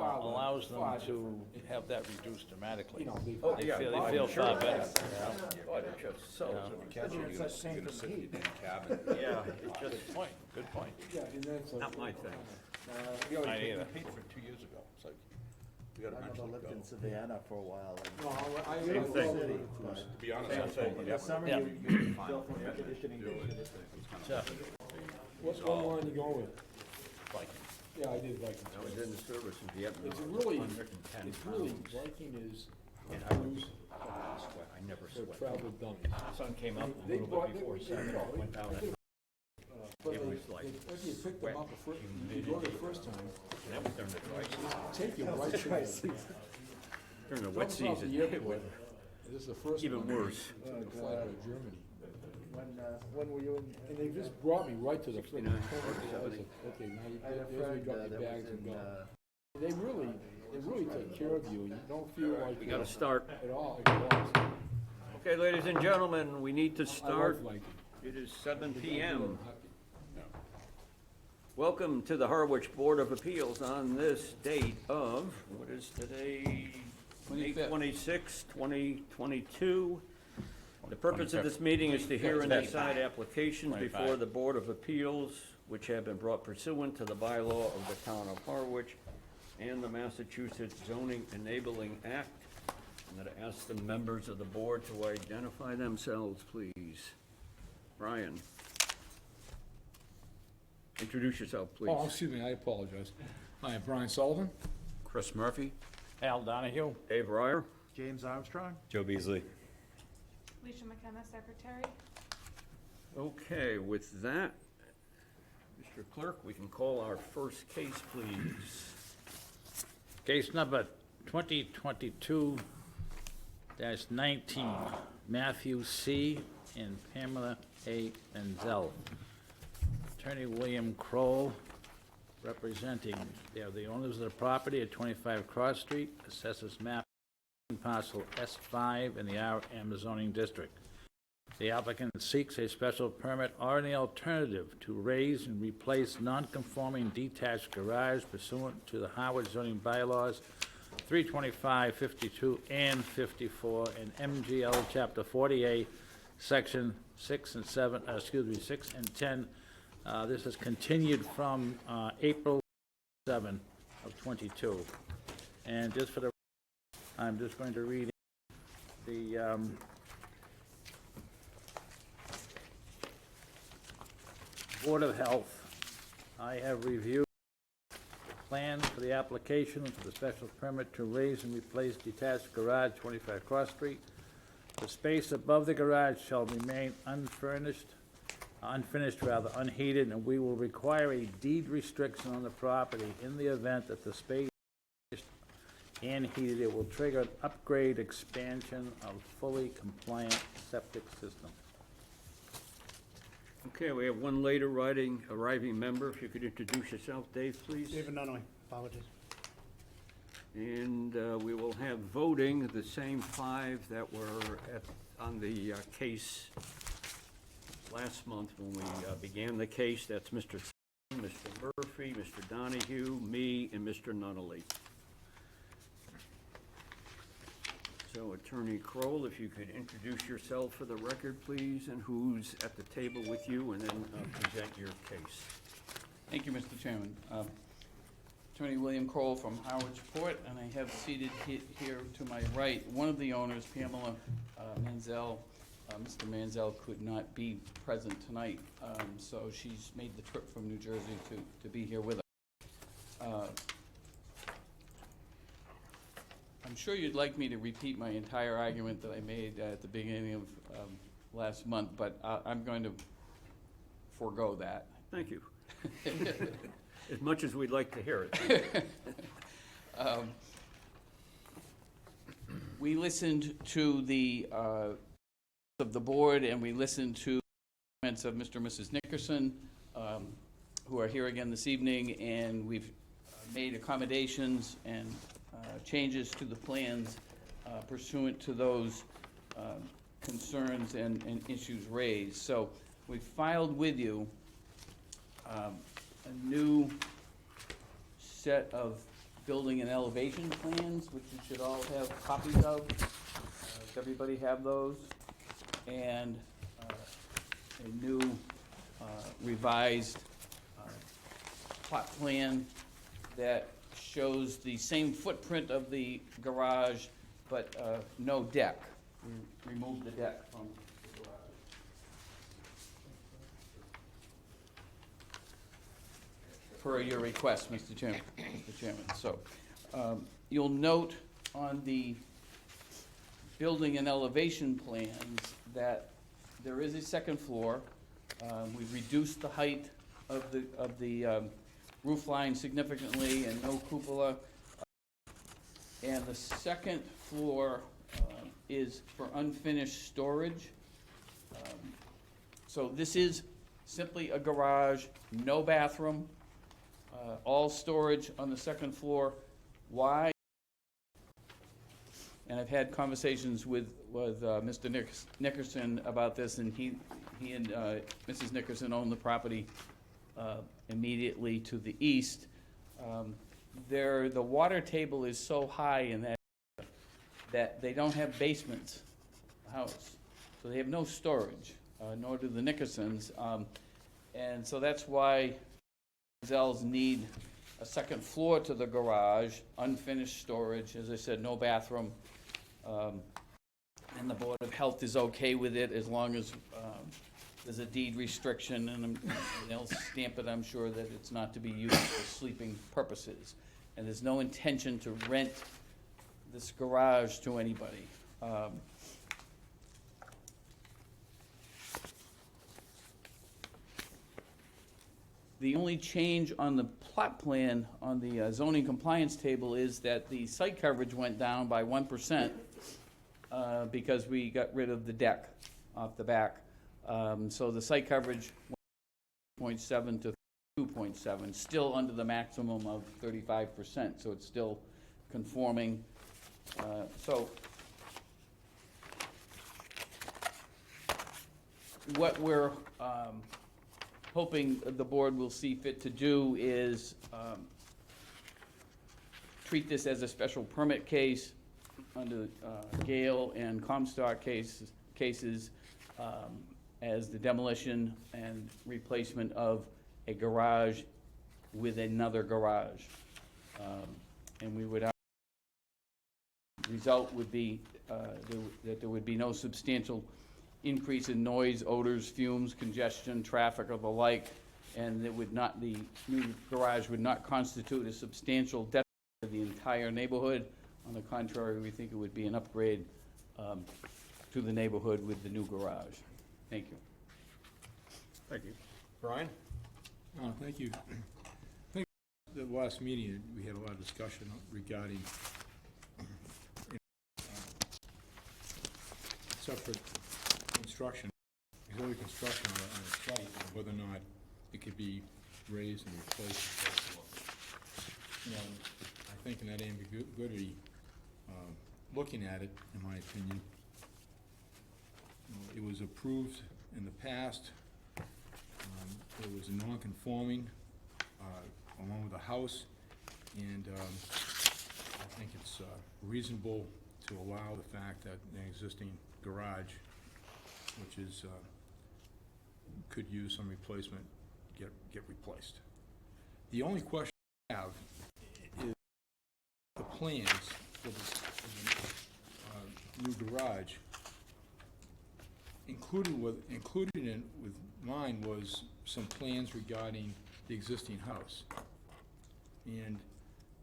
father. allows them father. to have that reduced dramatically. You know, they. Oh, They yeah, feel, I'm they feel sure. far better. Oh, they're just so, It's the same Gonna for sit me. in a cabin. yeah, it's just Good point, good point. Yeah, and that's like. not my thing. You know, I you either. Paid for it 2 years ago, it's like, we gotta My mother eventually lived go. in Savannah for a while. No, I. Same thing. To be honest, I'd say, In the summer, Yeah. you go from air conditioning to So, What line you going with? Viking. Yeah, I did Viking. I was in the service in Vietnam. It's really, 110 it's really, pounds. Viking is And I would cruise sweat, I never for sweat. travel dummies. Sun came up a They little brought- bit before they- 7, you know, went down at, But It they- was like if you pick them up the first, you go the first time, and that was during the dry season. take you right to the. During the wet Comes off the season, it airport. was This is the first even one. worse. To fly out of Germany. when were you in? And they just brought me right to the front. 69, Okay, now you, I had a there's where friend you got that your was bags and in, go. They really take care of you, and you don't feel like We you're gotta start. at all, like you're lost. Okay, ladies and gentlemen, we need to I start. love Viking. It is 7 PM. I'm happy. Welcome to the Harwich Board of Appeals on this date of, what is today? 8/26, 2022. The purpose of this meeting is to hear and decide applications before the Board of Appeals, which have been brought pursuant to the bylaw of the town of Harwich and the Massachusetts Zoning Enabling Act. I'm going to ask the members of the board to identify themselves, please. Brian. Introduce yourself, please. Oh, excuse me, I apologize. Hi, I'm Brian Sullivan. Chris Murphy. Al Donahue? Dave Ryer. James Armstrong? Joe Beasley. Alicia McKenna, Secretary. Okay, with that, Mr. Clerk, we can call our first case, please. Case number 2022-19, Matthew C. and Pamela A. Menzel. Attorney William Kroll, representing, they are the owners of the property at 25 Cross Street, assessors map parcel S5 in the RM zoning district. The applicant seeks a special permit or any alternative to raise and replace non-conforming detached garage pursuant to the Howard zoning bylaws 325, 52, and 54, and MGL Chapter 48, Section 6 and 7, 6 and 10. This is continued from April 7 of 22. And just for the, I'm just going to read the Board of Health. I have reviewed the plan for the application for the special permit to raise and replace detached garage 25 Cross Street. The space above the garage shall remain unfinished, unheated, and we will require a deed restriction on the property in the event that the space and heated. It will trigger an upgrade expansion of fully compliant septic system. Okay, we have one later arriving member. If you could introduce yourself, Dave, please. David Nunley, apologies. And we will have voting, the same 5 that were on the case last month when we began the case. That's Mr. Mr. Murphy, Mr. Donahue, me, and Mr. Nunnally. So Attorney Kroll, if you could introduce yourself for the record, please, and who's at the table with you, and then present your case. Thank you, Mr. Chairman. Attorney William Kroll from Harwich Port, and I have seated here to my right, one of the owners, Pamela Menzel. Mr. Menzel could not be present tonight, so she's made the trip from New Jersey to be here with us. I'm sure you'd like me to repeat my entire argument that I made at the beginning of last month, but I'm going to forego that. Thank you. As much as we'd like to hear it. We listened to the of the board, and we listened to comments of Mr. and Mrs. Nickerson, who are here again this evening, and we've made accommodations and changes to the plans pursuant to those concerns and issues raised. So we filed with you a new set of building and elevation plans, which you should all have copies of. Does everybody have those? And a new revised plot plan that shows the same footprint of the garage, but no deck. We removed the deck from the garage. Per your request, Mr. Chairman. So, you'll note on the building and elevation plans that there is a second floor. We've reduced the height of the roof line significantly and no cupola. And the second floor is for unfinished storage. So this is simply a garage, no bathroom, all storage on the second floor. Why? And I've had conversations with Mr. Nickerson about this, and he and Mrs. Nickerson own the property immediately to the east. The water table is so high in that area that they don't have basements in the house. So they have no storage, nor do the Nickersons. And so that's why Zells need a second floor to the garage, unfinished storage, as I said, no bathroom. And the Board of Health is okay with it as long as there's a deed restriction, and they'll stamp it, I'm sure, that it's not to be used for sleeping purposes. And there's no intention to rent this garage to anybody. The only change on the plot plan on the zoning compliance table is that the site coverage went down by 1% because we got rid of the deck off the back. So the site coverage went 0.7 to 2.7, still under the maximum of 35%, so it's still conforming. So what we're hoping the board will see fit to do is treat this as a special permit case under Gale and Comstock cases as the demolition and replacement of a garage with another garage. And we would, result would be that there would be no substantial increase in noise, odors, fumes, congestion, traffic, or the like, and it would not, the new garage would not constitute a substantial detriment to the entire neighborhood. On the contrary, we think it would be an upgrade to the neighborhood with the new garage. Thank you. Thank you. Brian? Thank you. I think the last meeting, we had a lot of discussion regarding separate construction, auxiliary construction on a site, and whether or not it could be raised and replaced and so forth. You know, I think in that ambiguity, looking at it, in my opinion, it was approved in the past. It was non-conforming along with the house, and I think it's reasonable to allow the fact that an existing garage, which is could use some replacement, get replaced. The only question I have is the plans for the new garage. Included with mine was some plans regarding the existing house, and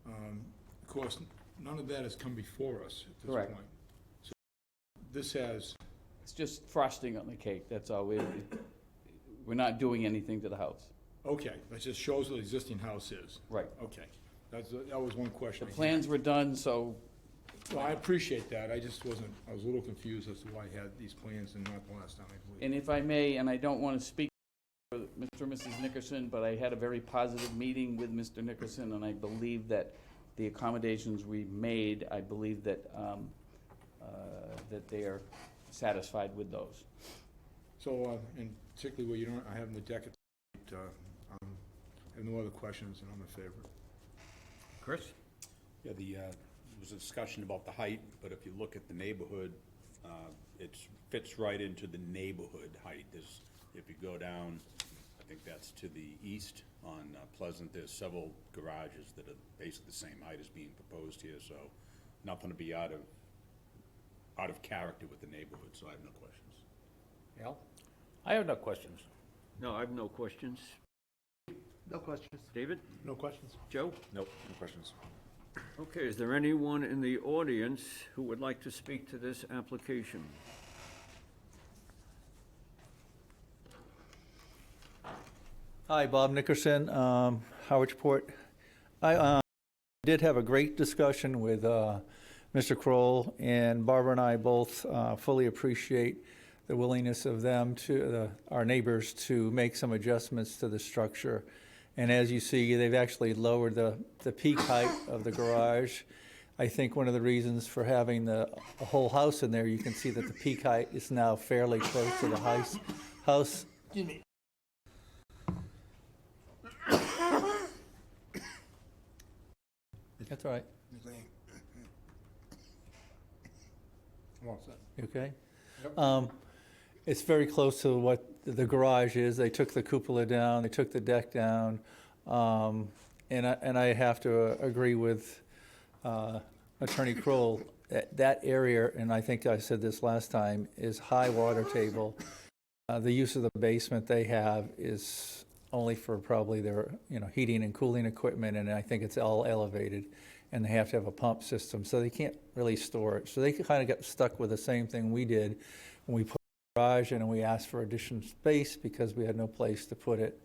of course none of that has come before us at this Correct. point. So this has. It's just frosting on the cake, that's all. We're not doing anything to the house. Okay, that just shows what the existing house is. Right. Okay, that was one question. The I had. plans were done, so Well, I appreciate that, I just wasn't, I was a little confused as to why I had these plans and not the last time, I believe. and if I may, and I don't want to speak for Mr. and Mrs. Nickerson, but I had a very positive meeting with Mr. Nickerson, and I believe that the accommodations we made, I believe that, that they are satisfied with those. So, and particularly where you don't, I have the deck, I have no other questions, and I'm in favor. Chris? Yeah, there was a discussion about the height, but if you look at the neighborhood, it fits right into the neighborhood height. If you go down, I think that's to the east on Pleasant, there's several garages that are basically the same height as being proposed here, so nothing to be out of character with the neighborhood, so I have no questions. Al? I have no questions. No, I have no questions. No questions. David? No questions. Joe? Nope, no questions. Okay, is there anyone in the audience who would like to speak to this application? Hi, Bob Nickerson, Howardsport. I did have a great discussion with Mr. Kroll, and Barbara and I both fully appreciate the willingness of them our neighbors to make some adjustments to the structure. And as you see, they've actually lowered the peak height of the garage. I think one of the reasons for having a whole house in there, you can see that the peak height is now fairly close to the house. That's all right. You okay? It's very close to what the garage is. They took the cupola down, they took the deck down. And I have to agree with Attorney Kroll. That area, and I think I said this last time, is high water table. The use of the basement they have is only for probably their heating and cooling equipment, and I think it's all elevated, and they have to have a pump system, so they can't really store it. So they kind of got stuck with the same thing we did when we put the garage in and we asked for additional space because we had no place to put it.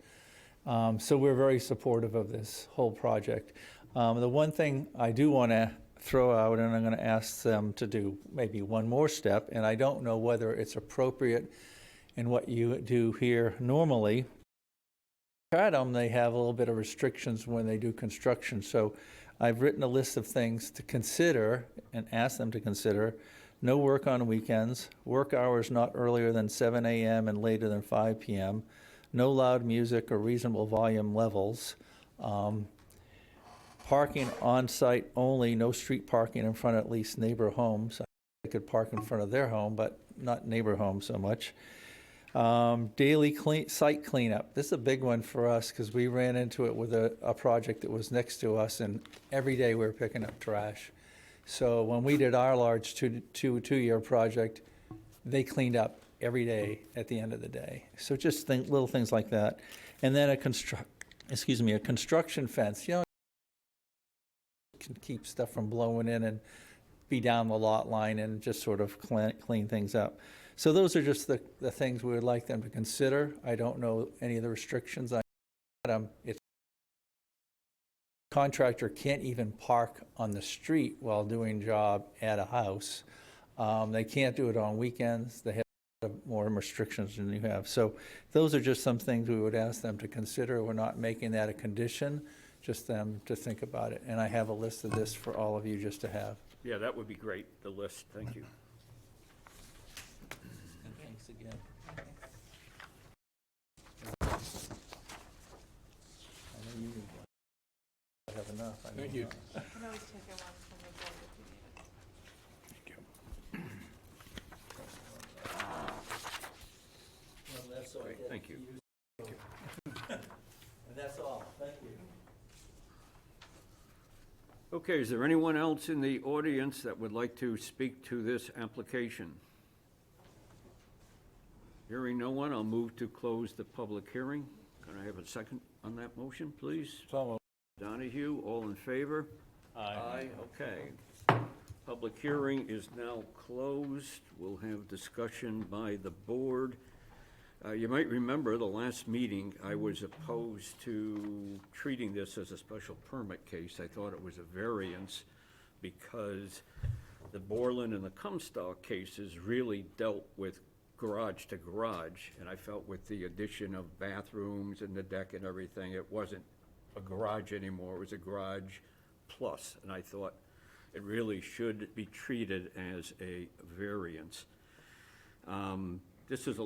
So we're very supportive of this whole project. The one thing I do want to throw out, and I'm going to ask them to do maybe one more step, and I don't know whether it's appropriate in what you do here normally. Kratom, they have a little bit of restrictions when they do construction, so I've written a list of things to consider and ask them to consider. No work on weekends, work hours not earlier than 7 a.m. and later than 5 p.m., no loud music or reasonable volume levels, parking on-site only, no street parking in front of at least neighbor homes. They could park in front of their home, but not neighbor homes so much. Daily site cleanup. This is a big one for us because we ran into it with a project that was next to us, and every day we were picking up trash. So when we did our large two-year project, they cleaned up every day at the end of the day. So just little things like that. And then a construction fence. Can keep stuff from blowing in and be down the lot line and just sort of clean things up. So those are just the things we would like them to consider. I don't know any of the restrictions. Contractor can't even park on the street while doing job at a house. They can't do it on weekends. They have more restrictions than you have. So those are just some things we would ask them to consider. We're not making that a condition, just them to think about it. And I have a list of this for all of you just to have. Yeah, that would be great, the list, thank you. And thanks again. I know you need one. I have enough. Thank you. You can always take it one from the board if you need it. Well, that's all. Great, thank you. And that's all. Thank you. Okay, is there anyone else in the audience that would like to speak to this application? Hearing no one, I'll move to close the public hearing. Can I have a second on that motion, please? Donahue, all in favor? Aye. Okay. Public hearing is now closed. We'll have discussion by the board. You might remember the last meeting, I was opposed to treating this as a special permit case. I thought it was a variance because the Borland and the Comstock cases really dealt with garage to garage, and I felt with the addition of bathrooms and the deck and everything, it wasn't a garage anymore, it was a garage plus, and I thought it really should be treated as a variance. This is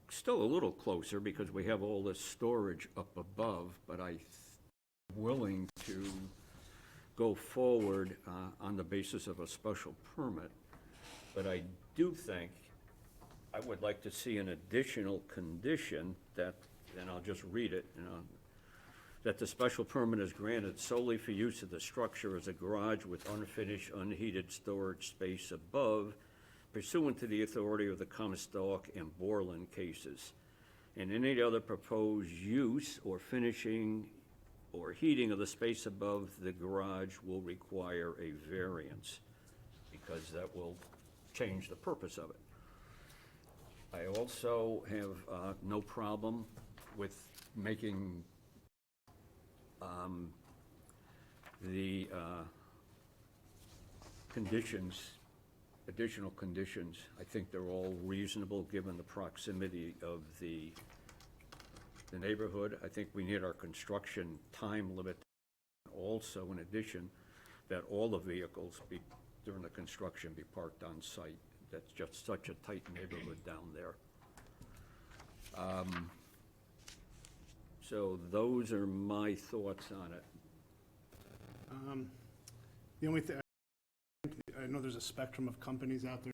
still a little closer because we have all this storage up above, but I'm willing to go forward on the basis of a special permit, but I do think I would like to see an additional condition that, and I'll just read it, that the special permit is granted solely for use of the structure as a garage with unfinished, unheated storage space above, pursuant to the authority of the Comstock and Borland cases. And any other proposed use or finishing or heating of the space above the garage will require a variance, because that will change the purpose of it. I also have no problem with making the conditions, additional conditions. I think they're all reasonable, given the proximity of the neighborhood. I think we need our construction time limit. Also, in addition, that all the vehicles during the construction be parked on site. That's just such a tight neighborhood down there. So those are my thoughts on it. The only thing, I know there's a spectrum of companies out there.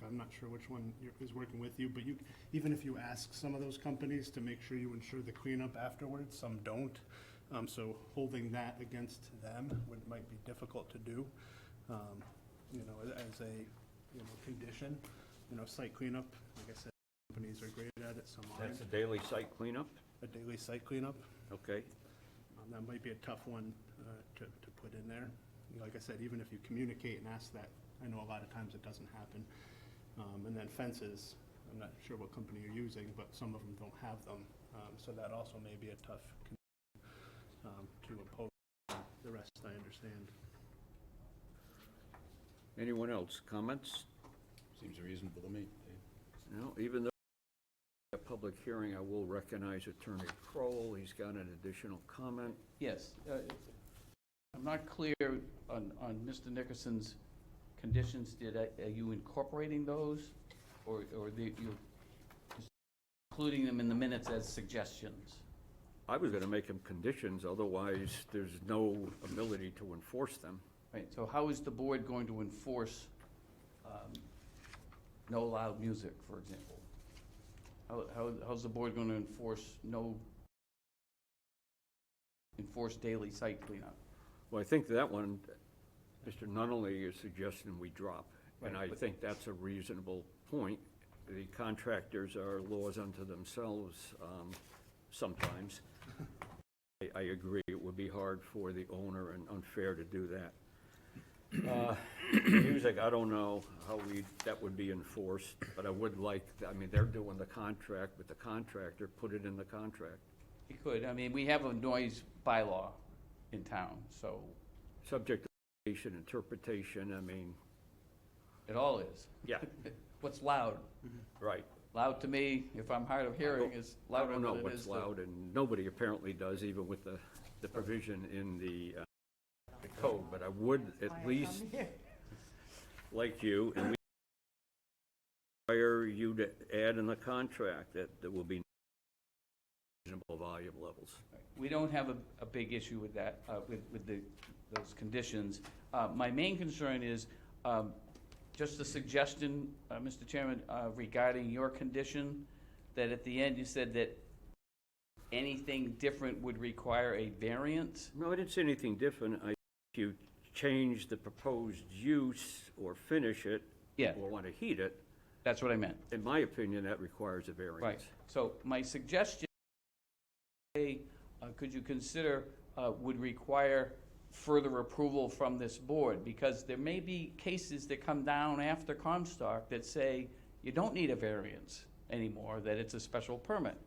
I'm not sure which one is working with you, but even if you ask some of those companies to make sure you ensure the cleanup afterwards, some don't. So holding that against them might be difficult to do. As a condition, site cleanup. Like I said, companies are great at it. Some aren't. That's a daily site cleanup? A daily site cleanup. Okay. That might be a tough one to put in there. Like I said, even if you communicate and ask that, I know a lot of times it doesn't happen. And then fences, I'm not sure what company you're using, but some of them don't have them. So that also may be a tough to oppose. The rest I understand. Anyone else? Comments? Seems reasonable to me. No, even though a public hearing, I will recognize Attorney Kroll. He's got an additional comment. Yes. I'm not clear on Mr. Nickerson's conditions. Are you incorporating those, or you're just including them in the minutes as suggestions? I was gonna make them conditions, otherwise there's no ability to enforce them. Right, so how is the board going to enforce no loud music, for example? How's the board going to enforce daily site cleanup? Well, I think that one, Mr. Nunnally is suggesting we drop, and Right, I but- think that's a reasonable point. The contractors are laws unto themselves sometimes. I agree, it would be hard for the owner and unfair to do that. Music, I don't know how that would be enforced, but I would like, they're doing the contract with the contractor, put it in the contract. You could, we have a noise bylaw in town, so Subject to interpretation, it all is. yeah, What's loud? right. Loud to me, if I'm hard of hearing, is I louder don't than know it what's is to... loud, and nobody apparently does, even with the provision in the code, but I would at least, like you, and we require you to add in the contract that there will be reasonable volume levels. We don't have a big issue with that, with those conditions. My main concern is just a suggestion, Mr. Chairman, regarding your condition, that at the end you said that anything different would require a variance. No, I didn't say anything different. If you change the proposed use or finish it, Yeah. or want to heat it, That's what I meant. in my opinion, that requires a variance. Right. So my suggestion, could you consider, would require further approval from this board? Because there may be cases that come down after Comstock that say you don't need a variance anymore, that it's a special permit.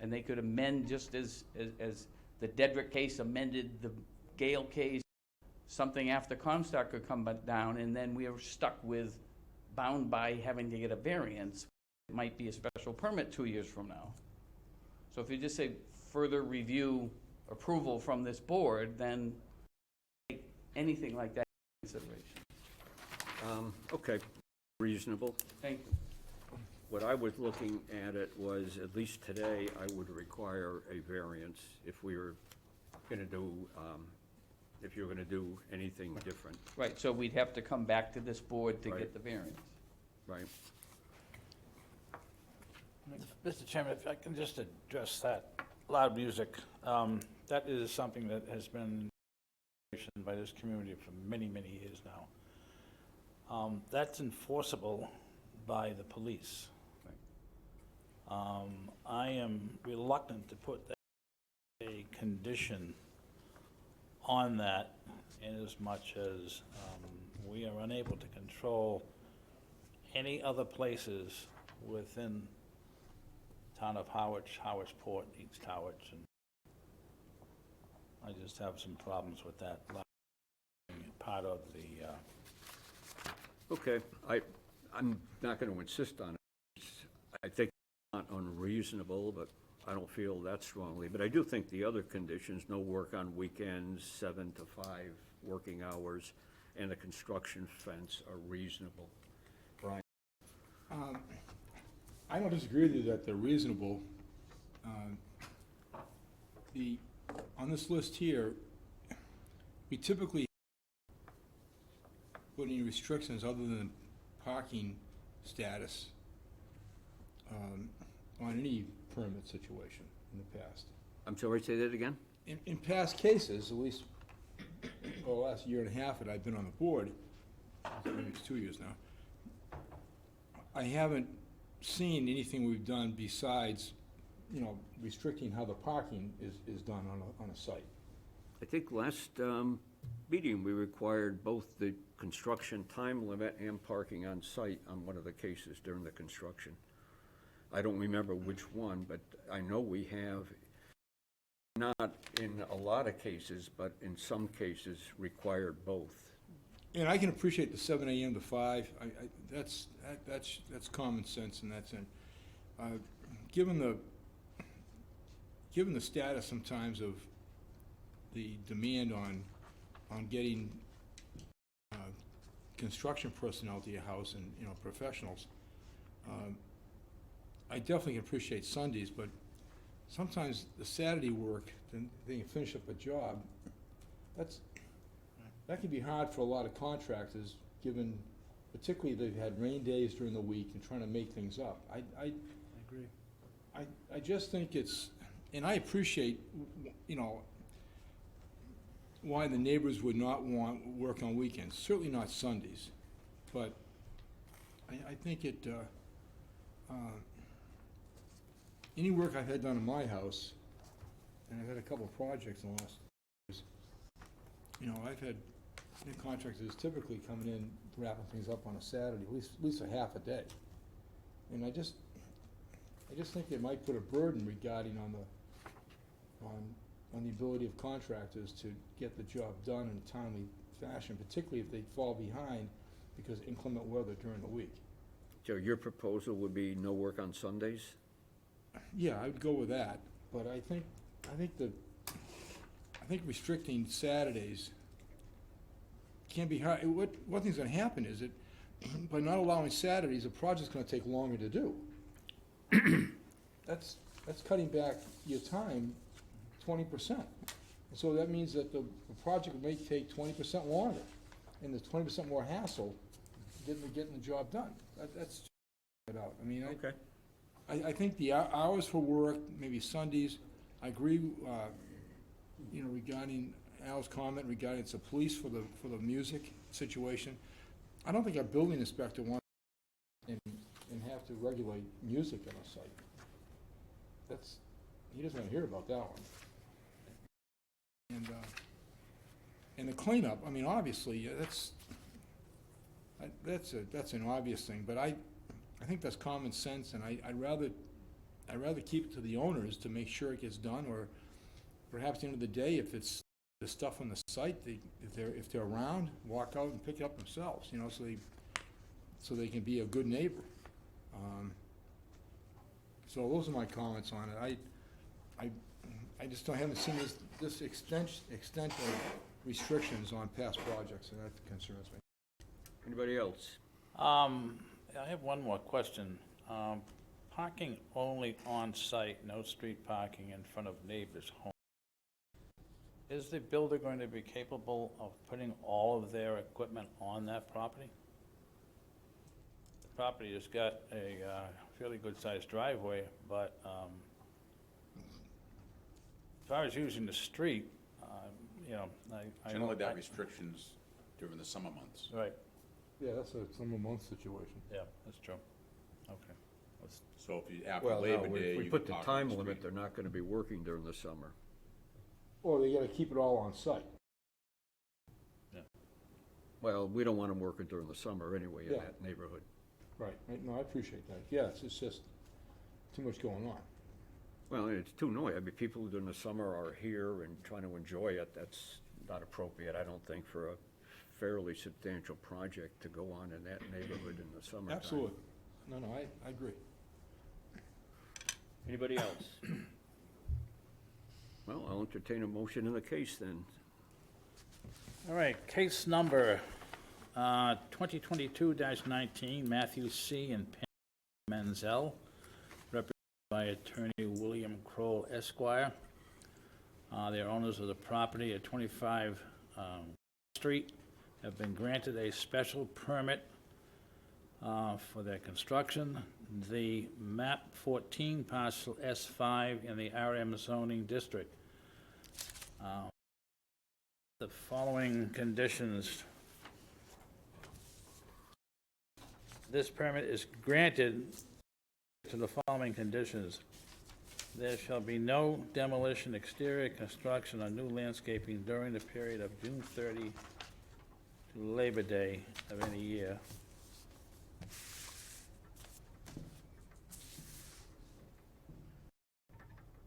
And they could amend, just as the Dedrick case amended the Gale case, something after Comstock could come down, and then we are stuck with, bound by having to get a variance. It might be a special permit 2 years from now. So if you just say further review approval from this board, then take anything like that into consideration. Okay, reasonable. Thank you. What I was looking at it was, at least today, I would require a variance if we were gonna do if you're gonna do anything different, Right, so we'd have to come back to this board to Right. get the variance. right? Mr. Chairman, if I can just address that loud music, that is something that has been by this community for many, many years now. That's enforceable by the police. I am reluctant to put a condition on that in as much as we are unable to control any other places within town of Howard, Howardsport, East Howard, and I just have some problems with that part of the, Okay, I'm not gonna insist on it. I think it's not unreasonable, but I don't feel that strongly. But I do think the other conditions, no work on weekends, 7 to 5 working hours, and a construction fence are reasonable. Brian? I don't disagree with you that they're reasonable. On this list here, we typically put any restrictions other than parking status on any permit situation in the past. I'm sorry, say that again? In past cases, at least the last year and a half that I've been on the board, maybe it's 2 years now, I haven't seen anything we've done besides, restricting how the parking is done on a site. I think last meeting, we required both the construction time limit and parking on site on one of the cases during the construction. I don't remember which one, but I know we have, not in a lot of cases, but in some cases, required both. And I can appreciate the 7 AM to 5, that's common sense in that sense. Given the status sometimes of the demand on getting construction personnel to your house and, professionals, I definitely can appreciate Sundays, but sometimes the Saturday work, then they can finish up a job, that can be hard for a lot of contractors, given, particularly they've had rain days during the week and trying to make things up. I agree. I just think it's, and I appreciate, why the neighbors would not want work on weekends, certainly not Sundays. But I think any work I've had done in my house, and I've had a couple of projects in the last years, I've had contractors typically coming in, wrapping things up on a Saturday, at least a half a day. And I just think it might put a burden regarding on the ability of contractors to get the job done in a timely fashion, particularly if they fall behind because of inclement weather during the week. So your proposal would be no work on Sundays? Yeah, I would go with that, but I think restricting Saturdays can be hard. One thing's gonna happen is that by not allowing Saturdays, the project's gonna take longer to do. That's cutting back your time 20%. And so that means that the project may take 20% longer, and there's 20% more hassle getting the job done. That's it out. I mean, Okay. I think the hours for work, maybe Sundays, I agree, regarding Al's comment regarding it's the police for the music situation. I don't think our building inspector wants and have to regulate music on a site. He doesn't want to hear about that one. And the cleanup, I mean, obviously, that's an obvious thing, but I think that's common sense, and I'd rather keep it to the owners to make sure it gets done, or perhaps at the end of the day, if it's the stuff on the site, if they're around, walk out and pick it up themselves, so they can be a good neighbor. So those are my comments on it. I just haven't seen this extent of restrictions on past projects, and that concerns me. Anybody else? I have one more question. Parking only on-site, no street parking in front of neighbors' homes. Is the builder going to be capable of putting all of their equipment on that property? The property has got a fairly good-sized driveway, but as far as using the street, you know, I know... Generally, that restrictions during the summer months. Right, Yeah, that's a summer month situation. yeah, that's true. Okay. Let's- So if you, after Well, Labor no, Day, if we you put can the talk on time the limit, street. they're not gonna be working during the summer. Or they gotta keep it all on site. Well, we don't want them working during the summer anyway in Yeah. that neighborhood. Right, no, I appreciate that. Yes, it's just too much going on. Well, it's too noisy. I mean, people during the summer are here and trying to enjoy it. That's not appropriate, I don't think, for a fairly substantial project to go on in that neighborhood in the summertime. Absolutely. No, I agree. Anybody else? Well, I'll entertain a motion in the case then. All right, case number 2022-19, Matthew C. and Pam Menzel, represented by attorney William Kroll Esquire. They're owners of the property at 25 Street, have been granted a special permit for their construction. The MAP 14 parcel S5 in the RM zoning district. The following conditions. This permit is granted to the following conditions. There shall be no demolition, exterior construction, or new landscaping during the period of June 30 to Labor Day of any year.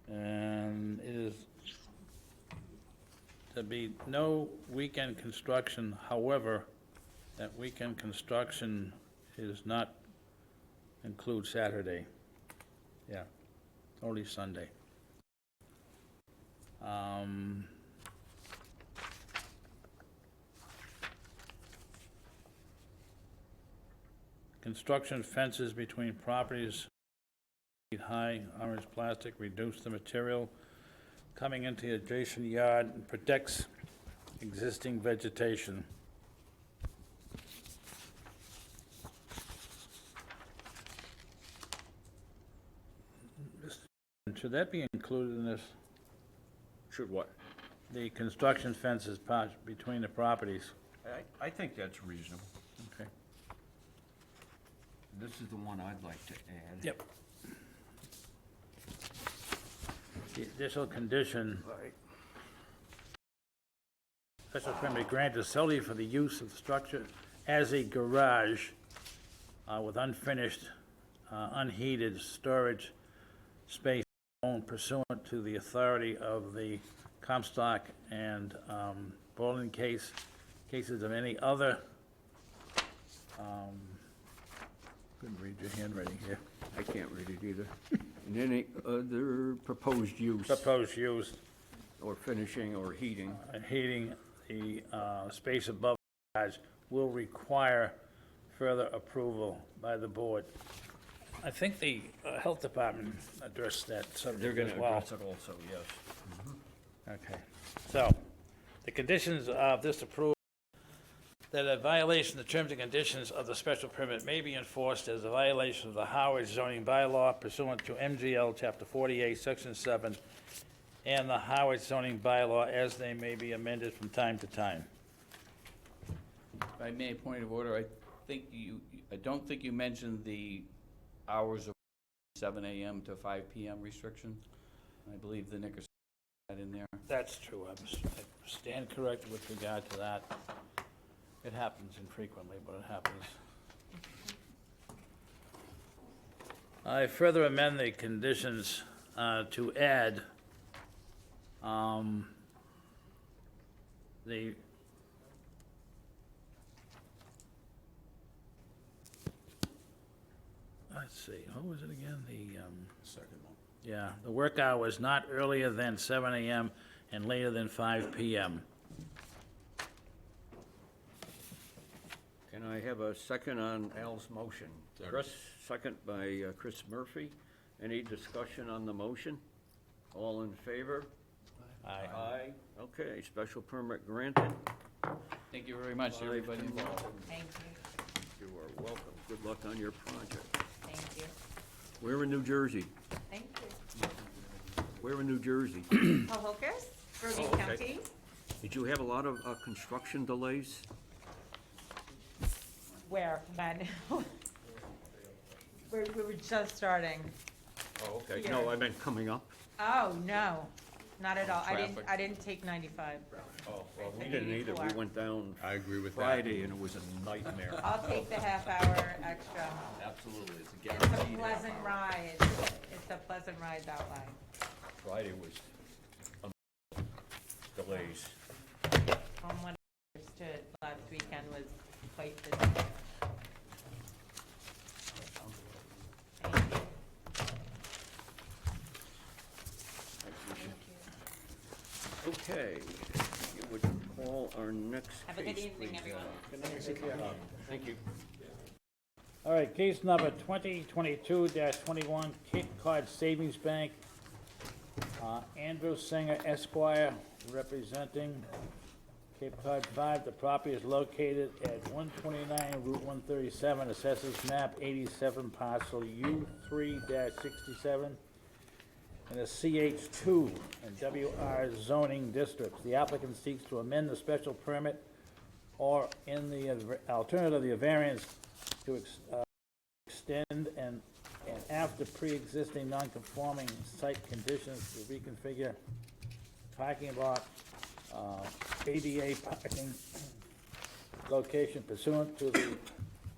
And it is to be no weekend construction, however, that weekend construction is not include Saturday. Yeah, only Sunday. Construction fences between properties, feet high, orange plastic, reduce the material coming into the adjacent yard and protects existing vegetation. Should that be included in this? Should what? The construction fences between the properties? I think that's reasonable. Okay. This is the one I'd like to add. Yep. The additional condition, Right. special permit granted solely for the use of the structure as a garage with unfinished, unheated storage space owned pursuant to the authority of the Comstock and Bowling cases of any other, couldn't read your handwriting here, I can't read it either. And any other proposed use proposed use or finishing or heating. and heating the space above the garage will require further approval by the board. I think the health department addressed that They're subject gonna as well. address it also, yes. Okay, so, the conditions of this approval, that a violation of the terms and conditions of the special permit may be enforced as a violation of the Howard zoning bylaw pursuant to MGL Chapter 48, Section 7, and the Howard zoning bylaw as they may be amended from time to time. If I may, point of order, I don't think you mentioned the hours of 7 AM to 5 PM restriction. I believe the Nickerson had in there. That's true, I stand corrected with regard to that. It happens infrequently, but it happens. I further amend the conditions to add the let's see, what was it again? The Second one. yeah, the work hours not earlier than 7 AM and later than 5 PM. Can I have a second on Al's motion? Second. Chris, second by Chris Murphy. Any discussion on the motion? All in favor? Aye. Aye. Okay, special permit granted. Thank you very much, everybody involved. Thank you, You are welcome. Good luck on your project. thank you, We're in New Jersey. thank you. We're in New Jersey. Pocahontas, Bergen Oh, okay. County. Did you have a lot of construction delays? Where, when? We were just starting. Oh, okay. Here. No, I meant coming up. Oh, no, not at all. Traffic. I didn't take 95. Oh, well, we think didn't maybe either. We 4. went down I agree with that. Friday and it was a nightmare. I'll take the half hour extra. Absolutely, it's a It's a guaranteed. pleasant ride. It's a pleasant ride that way. Friday was delays. From what I understood, last weekend was quite the day. Thank you. Okay, you would call our next case, Have a good evening, please, everyone. Thank you. All right, case number 2022-21, Cape Cod Savings Bank. Andrew Singer Esquire, representing Cape Cod 5. The property is located at 129 Route 137, Assessors Map 87, parcel U3-67, in the CH2 and WR zoning districts. The applicant seeks to amend the special permit or in the alternative, the variance to extend and after pre-existing non-conforming site conditions to reconfigure parking lot, ADA parking location pursuant to the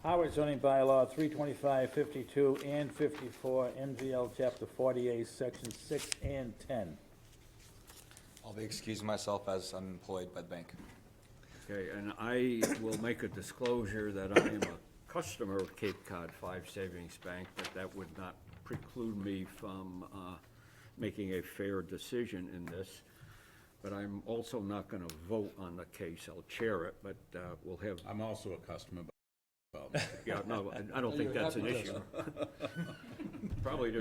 Howard zoning bylaw 325, 52, and 54, NVL chapter 48, section 6 and 10. I'll be excusing myself as I'm employed by the bank. Okay, and I will make a disclosure that I am a customer of Cape Cod 5 Savings Bank, but that would not preclude me from making a fair decision in this. But I'm also not going to vote on the case. I'll chair it, but we'll have, I'm also a customer, but yeah, no, I don't think that's an issue. Probably,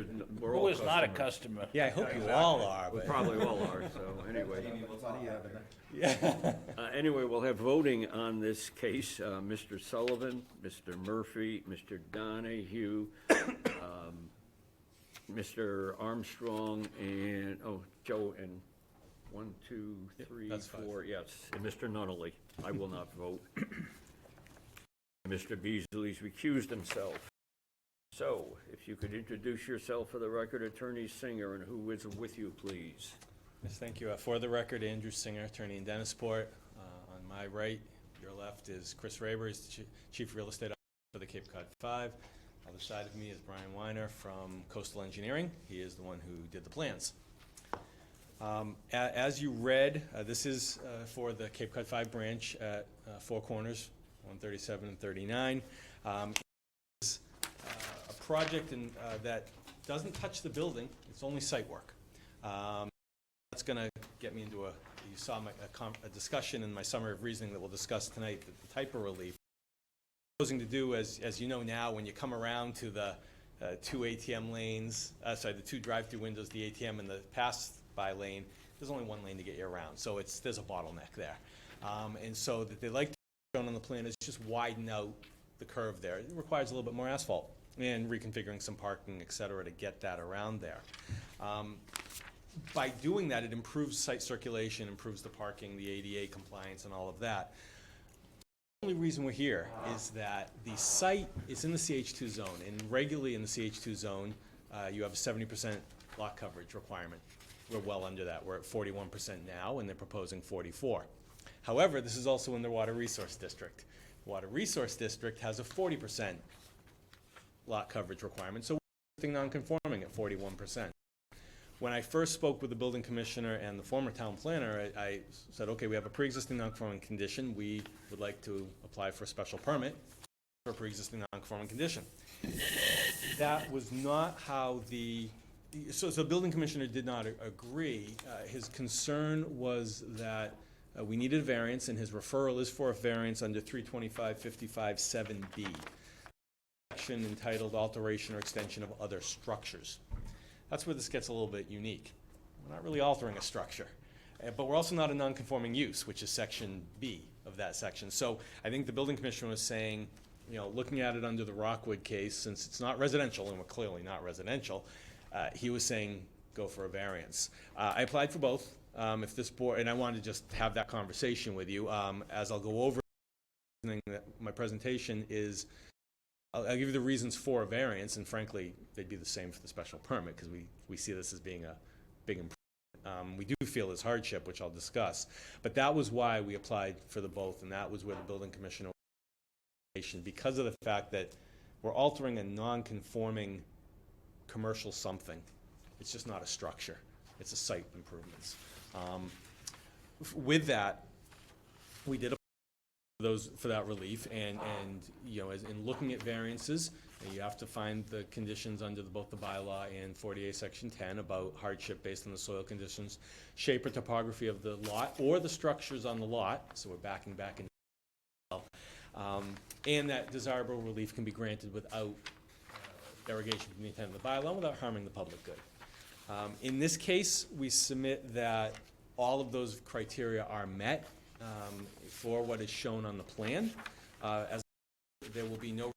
we're all Who is not a customers. customer? Yeah, I hope you all are, We but. probably all are, so anyway. Anyway, we'll have voting on this case. Mr. Sullivan, Mr. Murphy, Mr. Donahue, Mr. Armstrong, and, Joe, and 1, 2, 3, that's 5. 4, yes, and Mr. Nunnally. I will not vote. Mr. Beasley's recused himself. So, if you could introduce yourself for the record, Attorney Singer, and who is with you, please? Yes, thank you. For the record, Andrew Singer, attorney in Dennisport. On my right, your left is Chris Raber, he's the Chief Real Estate Officer for the Cape Cod 5. Other side of me is Brian Weiner from Coastal Engineering. He is the one who did the plans. As you read, this is for the Cape Cod 5 branch at Four Corners, 137 and 39. It's a project that doesn't touch the building, it's only site work. That's going to get me into you saw a discussion in my summary of reasoning that we'll discuss tonight, the type of relief. What I'm proposing to do, as you know now, when you come around to the two ATM lanes, the two drive-through windows, the ATM and the pass-by lane, there's only one lane to get you around, so there's a bottleneck there. And so that they like to shown on the plan is just widen out the curve there. It requires a little bit more asphalt and reconfiguring some parking, et cetera, to get that around there. By doing that, it improves site circulation, improves the parking, the ADA compliance, and all of that. The only reason we're here is that the site is in the CH2 zone, and regularly in the CH2 zone, you have a 70% lot coverage requirement. We're well under that. We're at 41% now, and they're proposing 44%. However, this is also in the Water Resource District. Water Resource District has a 40% lot coverage requirement, so we're non-conforming at 41%. When I first spoke with the building commissioner and the former town planner, I said, okay, we have a pre-existing non-conforming condition. We would like to apply for a special permit for a pre-existing non-conforming condition. That was not how so the building commissioner did not agree. His concern was that we needed a variance, and his referral is for a variance under 325-55-7B, section entitled Alteration or Extension of Other Structures. That's where this gets a little bit unique. We're not really altering a structure. But we're also not a non-conforming use, which is section B of that section. So I think the building commissioner was saying, looking at it under the Rockwood case, since it's not residential, and we're clearly not residential, he was saying, go for a variance. I applied for both. If this board, and I wanted to just have that conversation with you, as I'll go over my presentation is, I'll give you the reasons for a variance, and frankly, they'd be the same for the special permit, because we see this as being a big improvement. We do feel there's hardship, which I'll discuss, but that was why we applied for the both, and that was where the building commissioner, because of the fact that we're altering a non-conforming commercial something. It's just not a structure. It's a site improvements. With that, we did for that relief, and as in looking at variances, you have to find the conditions under both the bylaw and 48 section 10 about hardship based on the soil conditions, shape or topography of the lot or the structures on the lot. So we're backing back into and that desirable relief can be granted without derogation from the intent of the bylaw without harming the public good. In this case, we submit that all of those criteria are met for what is shown on the plan. As there will be no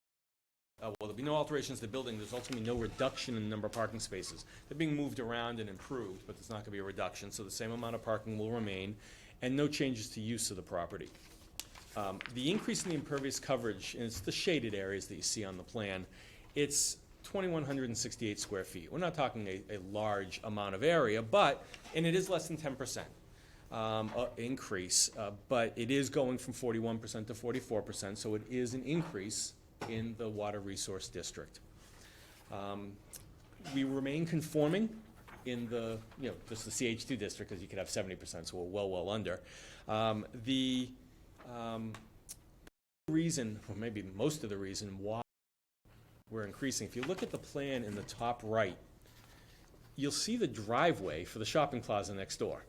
there'll be no alterations to the building. There's ultimately no reduction in the number of parking spaces. They're being moved around and improved, but there's not going to be a reduction. So the same amount of parking will remain, and no changes to use of the property. The increase in the impervious coverage, and it's the shaded areas that you see on the plan, it's 2,168 square feet. We're not talking a large amount of area, and it is less than 10% increase, but it is going from 41% to 44%, so it is an increase in the water resource district. We remain conforming in the, just the CH2 district, because you could have 70%, so we're well under. The reason, or maybe most of the reason why we're increasing, if you look at the plan in the top right, you'll see the driveway for the shopping plaza next door.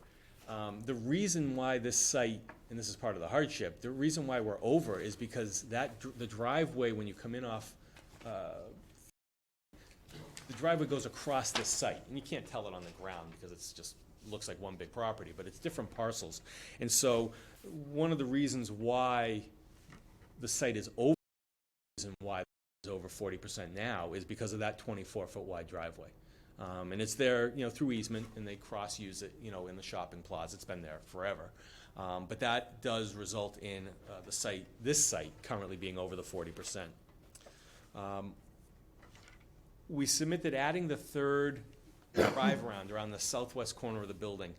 The reason why this site, and this is part of the hardship, the reason why we're over is because the driveway, when you come in off, the driveway goes across this site, and you can't tell it on the ground because it's just looks like one big property, but it's different parcels. And so one of the reasons why the site is over, and why it's over 40% now, is because of that 24-foot wide driveway. And it's there, through easement, and they cross-use it, in the shopping plaza. It's been there forever. But that does result in this site currently being over the 40%. We submit that adding the third drive around the southwest corner of the building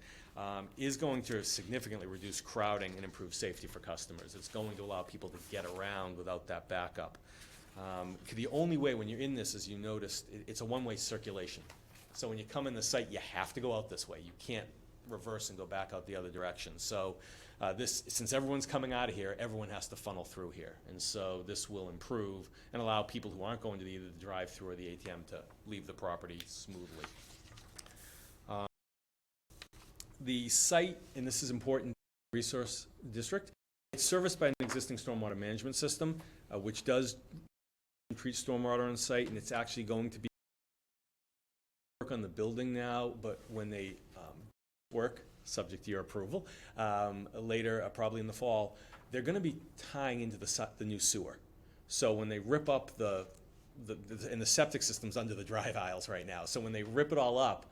is going to significantly reduce crowding and improve safety for customers. It's going to allow people to get around without that backup. The only way when you're in this, as you noticed, it's a one-way circulation. So when you come in the site, you have to go out this way. You can't reverse and go back out the other direction. So since everyone's coming out of here, everyone has to funnel through here. And so this will improve and allow people who aren't going to either the drive-through or the ATM to leave the property smoothly. The site, and this is important, resource district, it's serviced by an existing stormwater management system, which does treat stormwater on site, and it's actually going to be work on the building now, but when they work, subject to your approval, later, probably in the fall, they're going to be tying into the new sewer. So when they rip up and the septic system's under the drive aisles right now, so when they rip it all up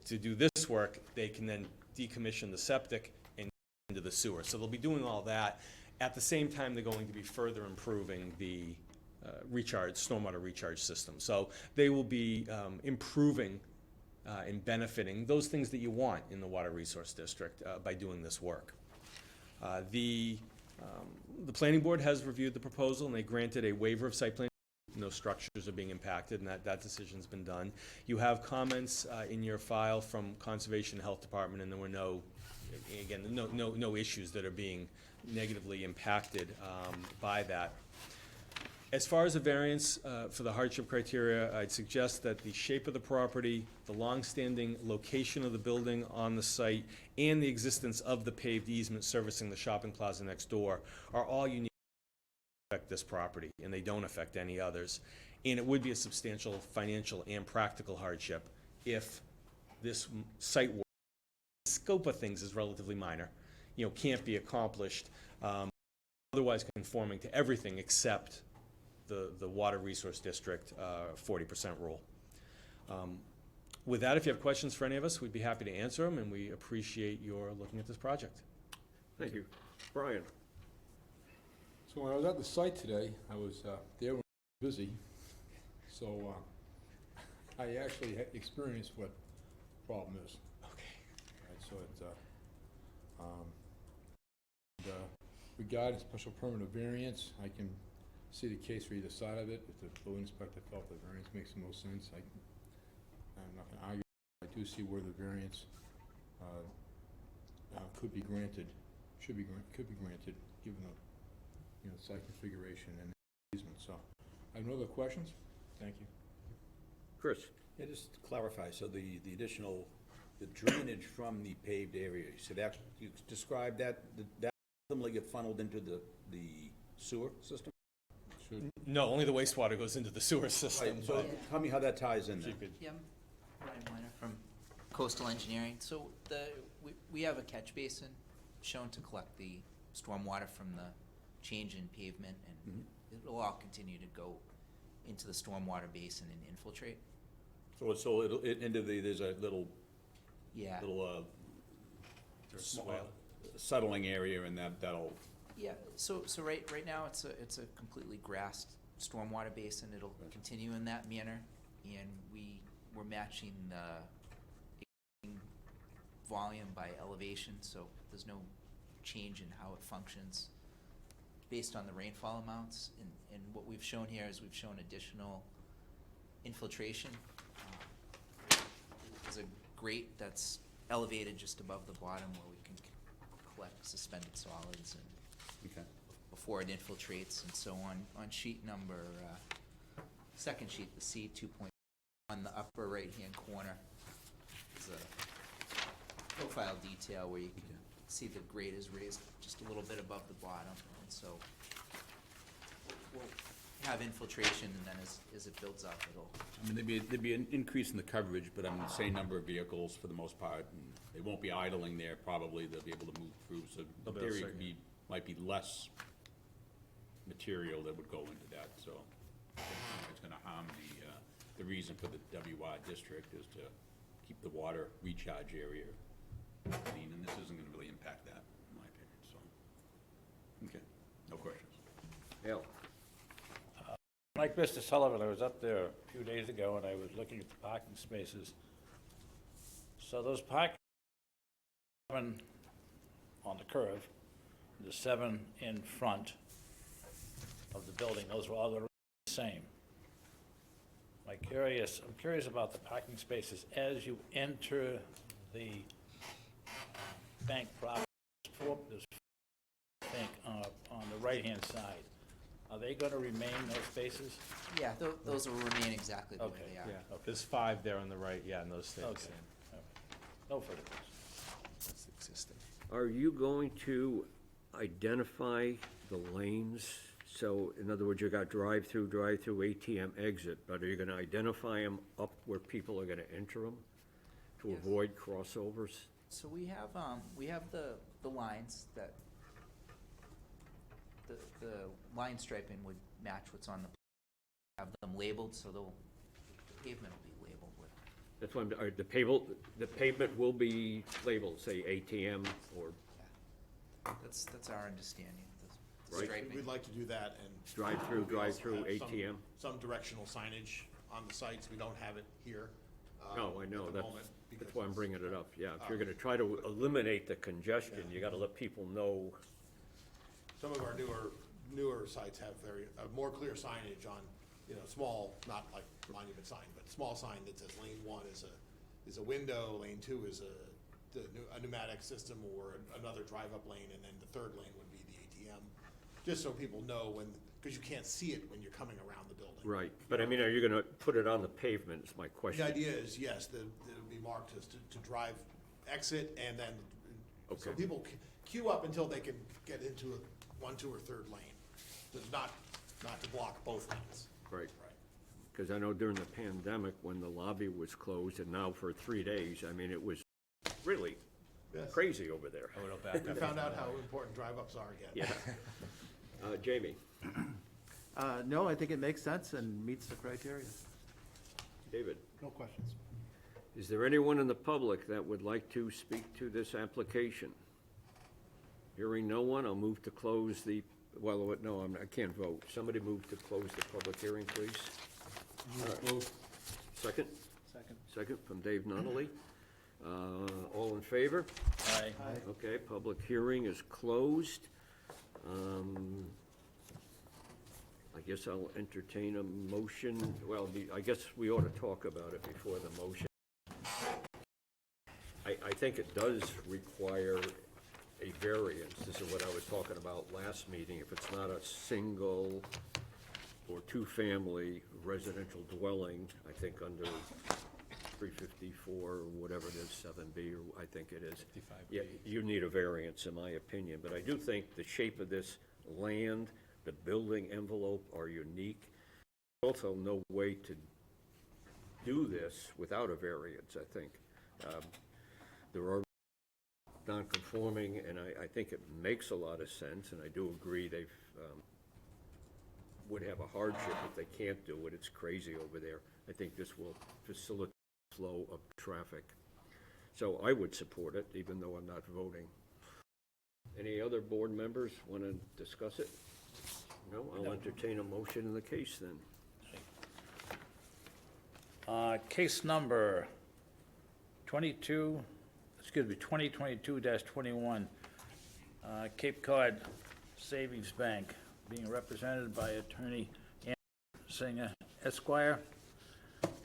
to do this work, they can then decommission the septic and into the sewer. So they'll be doing all that. At the same time, they're going to be further improving the stormwater recharge system. So they will be improving and benefiting those things that you want in the water resource district by doing this work. The planning board has reviewed the proposal, and they granted a waiver of site plan. No structures are being impacted, and that decision's been done. You have comments in your file from Conservation and Health Department, and there were no issues that are being negatively impacted by that. As far as a variance for the hardship criteria, I'd suggest that the shape of the property, the long-standing location of the building on the site, and the existence of the paved easement servicing the shopping plaza next door are all unique to affect this property, and they don't affect any others. And it would be a substantial financial and practical hardship if this site work scope of things is relatively minor, can't be accomplished, otherwise conforming to everything except the Water Resource District 40% rule. With that, if you have questions for any of us, we'd be happy to answer them, and we appreciate your looking at this project. Thank you. Brian? So when I was at the site today, I was there when I was busy, so I actually experienced what the problem is. Okay. Right, so regarding special permit of variance, I can see the case for either side of it. If the building inspector felt the variance makes the most sense, I'm not gonna argue. I do see where the variance could be granted, could be granted, given the, site configuration and easement. So, I have no other questions? Thank you. Chris? Yeah, just to clarify, so the additional, the drainage from the paved area, so that, you described that ultimately get funneled into the sewer system? Should, No, only the wastewater goes into the sewer system. Right, so tell me how that ties in there. Yeah, Brian Weiner from Coastal Engineering. So we have a catch basin shown to collect the stormwater from the change in pavement, and it'll all continue to go into the stormwater basin and infiltrate. So it'll, there's a little, Yeah. Swale. settling area, and that'll, Yeah, so right now, it's a completely grassed stormwater basin. It'll continue in that manner, and we're matching the volume by elevation, so there's no change in how it functions based on the rainfall amounts. And what we've shown here is we've shown additional infiltration. There's a grate that's elevated just above the bottom where we can collect suspended solids and okay. before it infiltrates. And so on sheet number, second sheet, the C 2.1, on the upper right-hand corner is a profile detail where you can see the grade is raised just a little bit above the bottom. And so we'll have infiltration, and then as it builds up, it'll... I mean, there'd be an increase in the coverage, but the same number of vehicles for the most part, and they won't be idling there probably, they'll be able to move through, so They'll in be able theory, to it might be less material that would go into that, so it's gonna harm the reason for the WR district is to keep the water recharge area clean, and this isn't gonna really impact that, in my opinion, so. Okay, no questions. Al? Like Mr. Sullivan, I was up there a few days ago, and I was looking at the parking spaces. So those parking, 7 on the curve, the 7 in front of the building, those were all the same. I'm curious about the parking spaces as you enter the bank property. There's, I think, on the right-hand side. Are they going to remain those spaces? Yeah, those will remain exactly the way Okay, they are. Yeah, there's 5 there on the right, yeah, and those stay the Okay. same. All right. No further questions. That's existing. Are you going to identify the lanes? So, in other words, you got drive-through, ATM exit, but are you gonna identify them up where people are gonna enter them to Yes. avoid crossovers? So we have the lines that, the line striping would match what's on the, have them labeled, so the pavement will be labeled with. That's why the pavement will be labeled, say ATM or That's our understanding of the Right. striping. We'd like to do that and. drive-through, we also have ATM. Some directional signage on the sites. We don't have it here. No, I know, at the that's moment because why I'm it's- bringing it up, yeah. If you're gonna try to eliminate the congestion, you gotta let people know. Some of our newer sites have more clear signage on, small, not like monument sign, but small sign that says lane 1 is a window, lane 2 is a pneumatic system or another drive-up lane, and then the third lane would be the ATM, just so people know because you can't see it when you're coming around the building. Right, but I mean, are you gonna put it on the pavement, is my question. The idea is, yes, that it'll be marked as to drive, exit, and then, so Okay. people queue up until they can get into a 1, 2, or third lane. So not to block both lanes. Right, Right. because I know during the pandemic, when the lobby was closed, and now for 3 days, I mean, it was really Yes. crazy over there. A little back We up. found out how important drive-ups are again. Yeah. Jamie? No, I think it makes sense and meets the criteria. David? No questions. Is there anyone in the public that would like to speak to this application? Hearing no one, I'll move to close the, well, no, I can't vote. Somebody move to close the public hearing, please. Second? Second. Second from Dave Nunnally. All in favor? Aye. Okay, public hearing is closed. I guess I'll entertain a motion. Well, I guess we ought to talk about it before the motion. I think it does require a variance. This is what I was talking about last meeting. If it's not a single or two-family residential dwelling, I think under 354, or whatever it is, 7B, or I think it is. 55B. Yeah, you need a variance, in my opinion, but I do think the shape of this land, the building envelope are unique. Also, no way to do this without a variance, I think. There are non-conforming, and I think it makes a lot of sense, and I do agree they've, would have a hardship if they can't do it. It's crazy over there. I think this will facilitate the flow of traffic. So I would support it, even though I'm not voting. Any other board members want to discuss it? No? I'll entertain a motion in the case then. Case number 2022-21, Cape Cod Savings Bank, being represented by attorney Andrew Singer Esquire,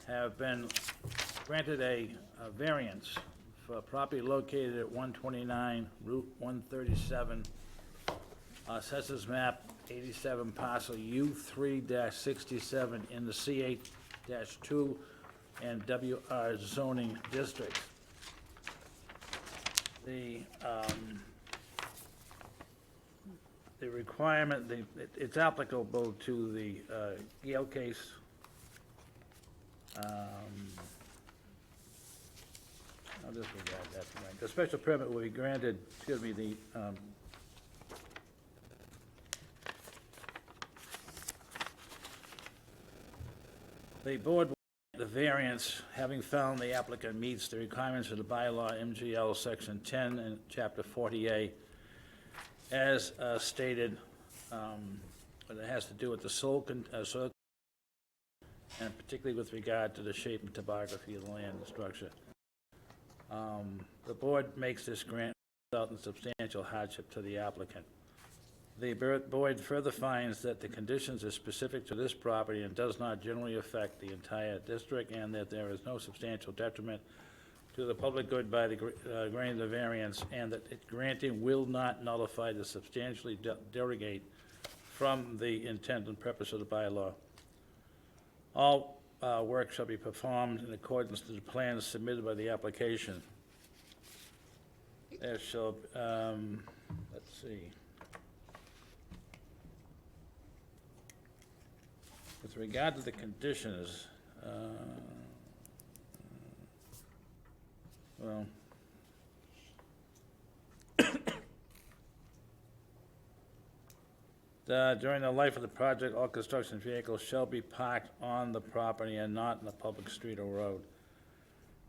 have been granted a variance for a property located at 129 Route 137, Assessors Map 87, parcel U3-67 in the C8-2 and WR zoning district. The requirement, it's applicable to the Gale case. I'll disregard that. Right. The special permit will be granted, excuse me, the board will grant the variance, having found the applicant meets the requirements of the bylaw MGL Section 10 and Chapter 40A, as stated, but it has to do with the soil, and particularly with regard to the shape and topography of the land and structure. The board makes this grant without substantial hardship to the applicant. The board further finds that the conditions are specific to this property and does not generally affect the entire district, and that there is no substantial detriment to the public good by the granting the variance, and that granting will not nullify the substantially derogate from the intent and purpose of the bylaw. All work shall be performed in accordance to the plans submitted by the application. There shall, let's see. With regard to the conditions, well, during the life of the project, all construction vehicles shall be parked on the property and not in the public street or road.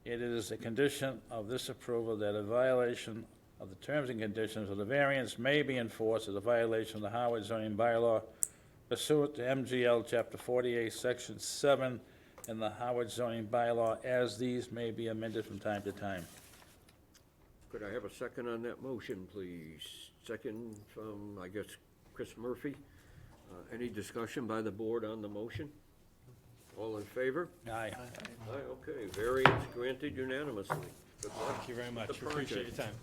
It is a condition of this approval that a violation of the terms and conditions of the variance may be enforced as a violation of the Howard zoning bylaw pursuant to MGL Chapter 48, Section 7, and the Howard zoning bylaw, as these may be amended from time to time. Could I have a second on that motion, please? Second from, I guess, Chris Murphy. Any discussion by the board on the motion? All in favor? Aye. Aye, okay. Variance granted unanimously. Good luck. Thank you very much. The We appreciate your project. time.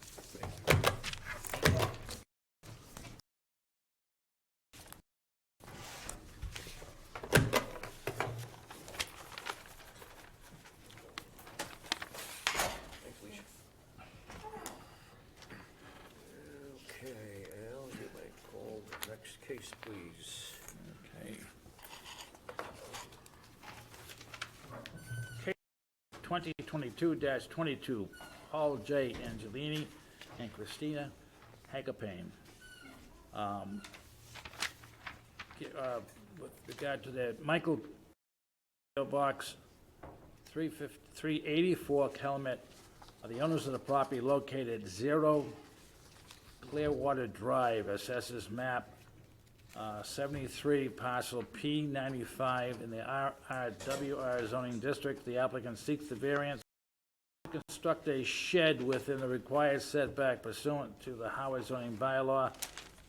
Thanks, Alicia. Okay, Al, you might call the next case, please. Okay. Case 2022-22, Paul J. Angelini and Christina Hagapane. With regard to the Michael P.O. Box 384 Calumet, are the owners of the property located 0 Clearwater Drive, assessors map 73, parcel P95 in the RRWR zoning district. The applicant seeks the variance to construct a shed within the required setback pursuant to the Howard zoning bylaw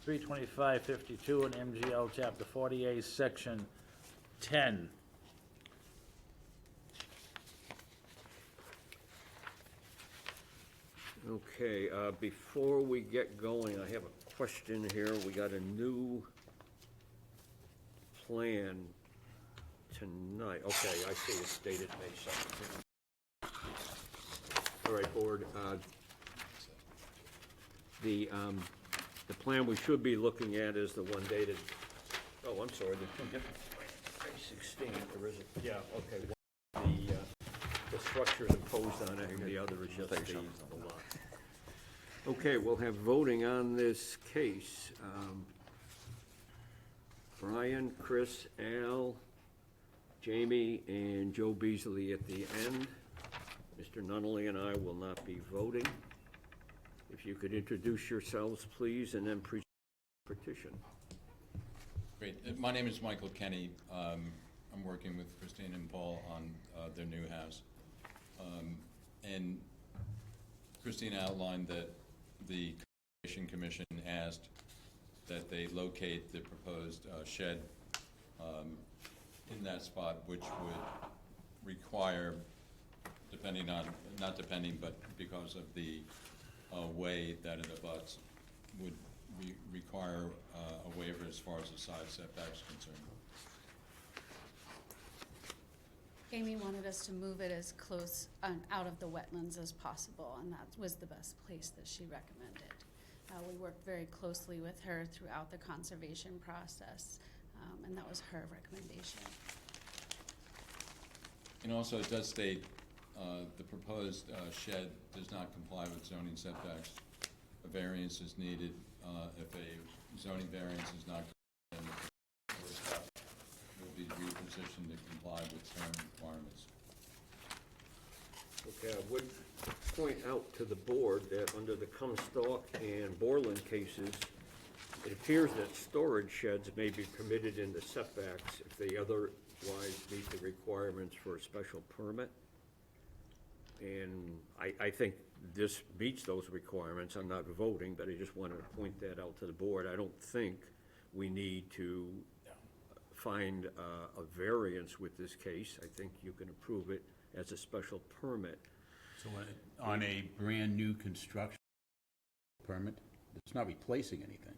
32552 and MGL Chapter 48, Section 10. Okay, before we get going, I have a question here. We got a new plan tonight. Okay, I see it's dated May 2nd. All right, Board, the plan we should be looking at is the one dated, oh, I'm sorry, they're two different plans. May 16, or is it? Yeah, okay. The structure is imposed on it, and the other is just the lot. Okay, we'll have voting on this case. Brian, Chris, Al, Jamie, and Joe Beasley at the end. Mr. Nunnally and I will not be voting. If you could introduce yourselves, please, and then present the petition. Great. My name is Michael Kenny. I'm working with Christine and Paul on their new house. And Christine outlined that the Conservation Commission asked that they locate the proposed shed in that spot, which would require, depending on, not depending, but because of the way that it abuts, would require a waiver as far as the side setback is concerned. Amy wanted us to move it as close out of the wetlands as possible, and that was the best place that she recommended. We worked very closely with her throughout the conservation process, and that was her recommendation. And also, it does state the proposed shed does not comply with zoning setbacks. A variance is needed if a zoning variance is not granted, then the step will be repositioned to comply with zoning requirements. Okay, I would point out to the board that under the Comstock and Borland cases, it appears that storage sheds may be permitted in the setbacks if they otherwise meet the requirements for a special permit. And I think this meets those requirements. I'm not voting, but I just wanted to point that out to the board. I don't think we need to find a variance with this case. I think you can approve it as a special permit. So on a brand-new construction permit, it's not replacing anything.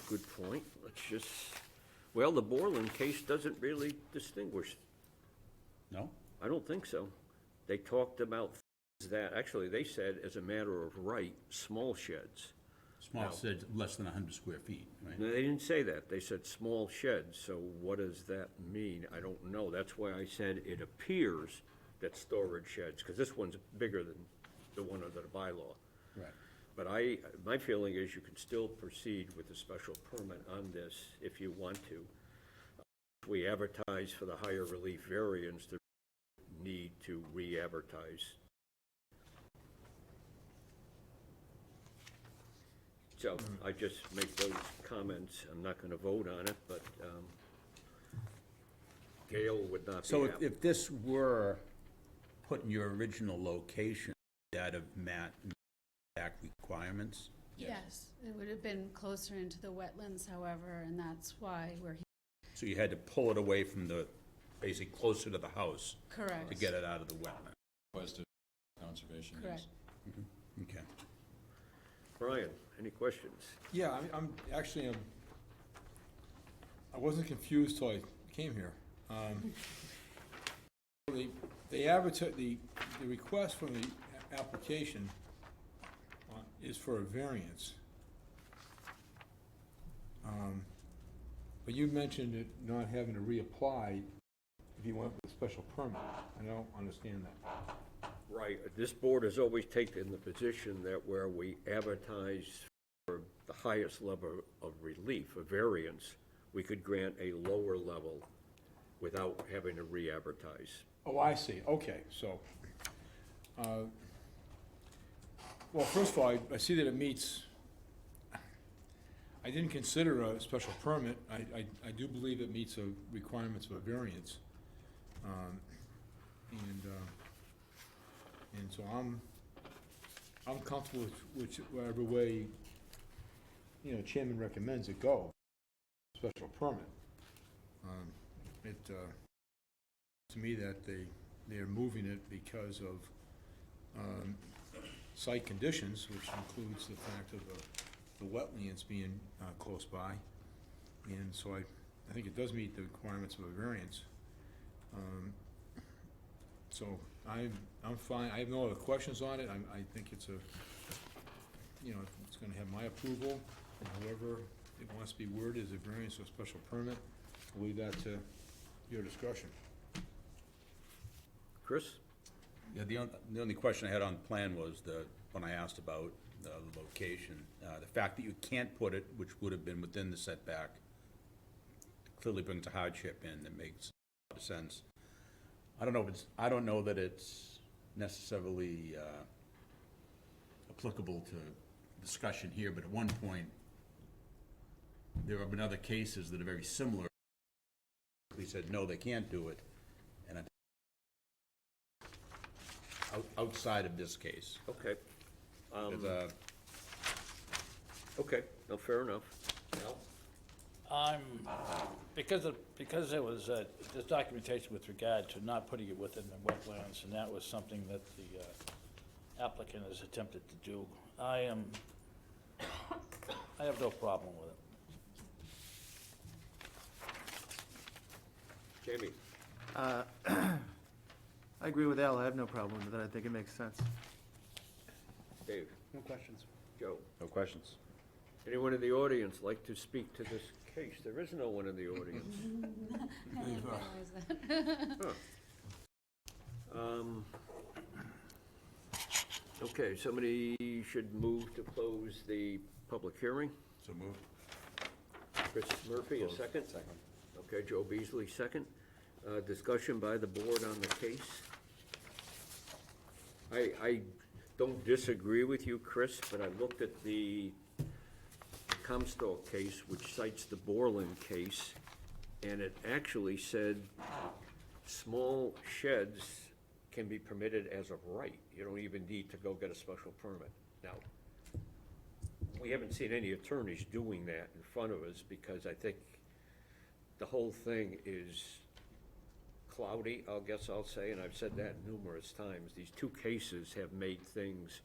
Good point. Let's just, well, the Borland case doesn't really distinguish. No? I don't think so. They talked about things that, actually, they said as a matter of right, small sheds. Small sheds, less than 100 square feet, right? No, they didn't say that. They said small sheds, so what does that mean? I don't know. That's why I said it appears that storage sheds, because this one's bigger than the one under the bylaw. Right. But my feeling is you can still proceed with a special permit on this if you want to. If we advertise for the higher relief variance, there's need to re-advertise. So I just make those comments. I'm not going to vote on it, but Gail would not be So happy. if this were put in your original location, that have met back requirements? Yes, it would have been closer into the wetlands, however, and that's why we're here. So you had to pull it away from the, basically closer to the house Correct. to get it out of the wetland? Request of conservation. Correct. Okay. Brian, any questions? Yeah, I'm actually, I wasn't confused till I came here. They advertise, the request from the application is for a variance. But you mentioned it not having to reapply if you went with a special permit. I don't understand that. Right, this board has always taken the position that where we advertise for the highest level of relief, a variance, we could grant a lower level without having to re-advertise. Oh, I see, okay, so, well, first of all, I see that it meets, I didn't consider a special permit, I do believe it meets the requirements of a variance. And so I'm comfortable with whatever way, you know, chairman recommends it go, special permit. To me that they're moving it because of site conditions, which includes the fact of the wetlands being close by. And so I think it does meet the requirements of a variance. So I'm fine, I have no other questions on it, I think it's you know, it's gonna have my approval, however it wants to be worded as a variance or special permit, I'll leave that to your discretion. Chris? Yeah, the only question I had on the plan was when I asked about the location, the fact that you can't put it, which would have been within the setback, clearly brings a hardship in that makes a lot of sense. I don't know that it's necessarily applicable to discussion here, but at one point, there have been other cases that are very similar. They said, no, they can't do it, and outside of this case. Okay. There's a- Okay, no, fair enough. Al? Because there was, this documentation with regard to not putting it within the wetlands, and that was something that the applicant has attempted to do. I have no problem with it. Jamie? I agree with Al, I have no problem with it, I think it makes sense. Dave? No questions. Joe? No questions. Anyone in the audience like to speak to this case? There is no one in the audience. Okay, somebody should move to close the public hearing. So moved. Chris Murphy, a second? Second. Okay, Joe Beasley, second. Discussion by the board on the case. I don't disagree with you, Chris, but I looked at the Comstock case, which cites the Borland case, and it actually said small sheds can be permitted as of right. You don't even need to go get a special permit. Now, we haven't seen any attorneys doing that in front of us because I think the whole thing is cloudy, I guess I'll say, and I've said that numerous times. These two cases have made things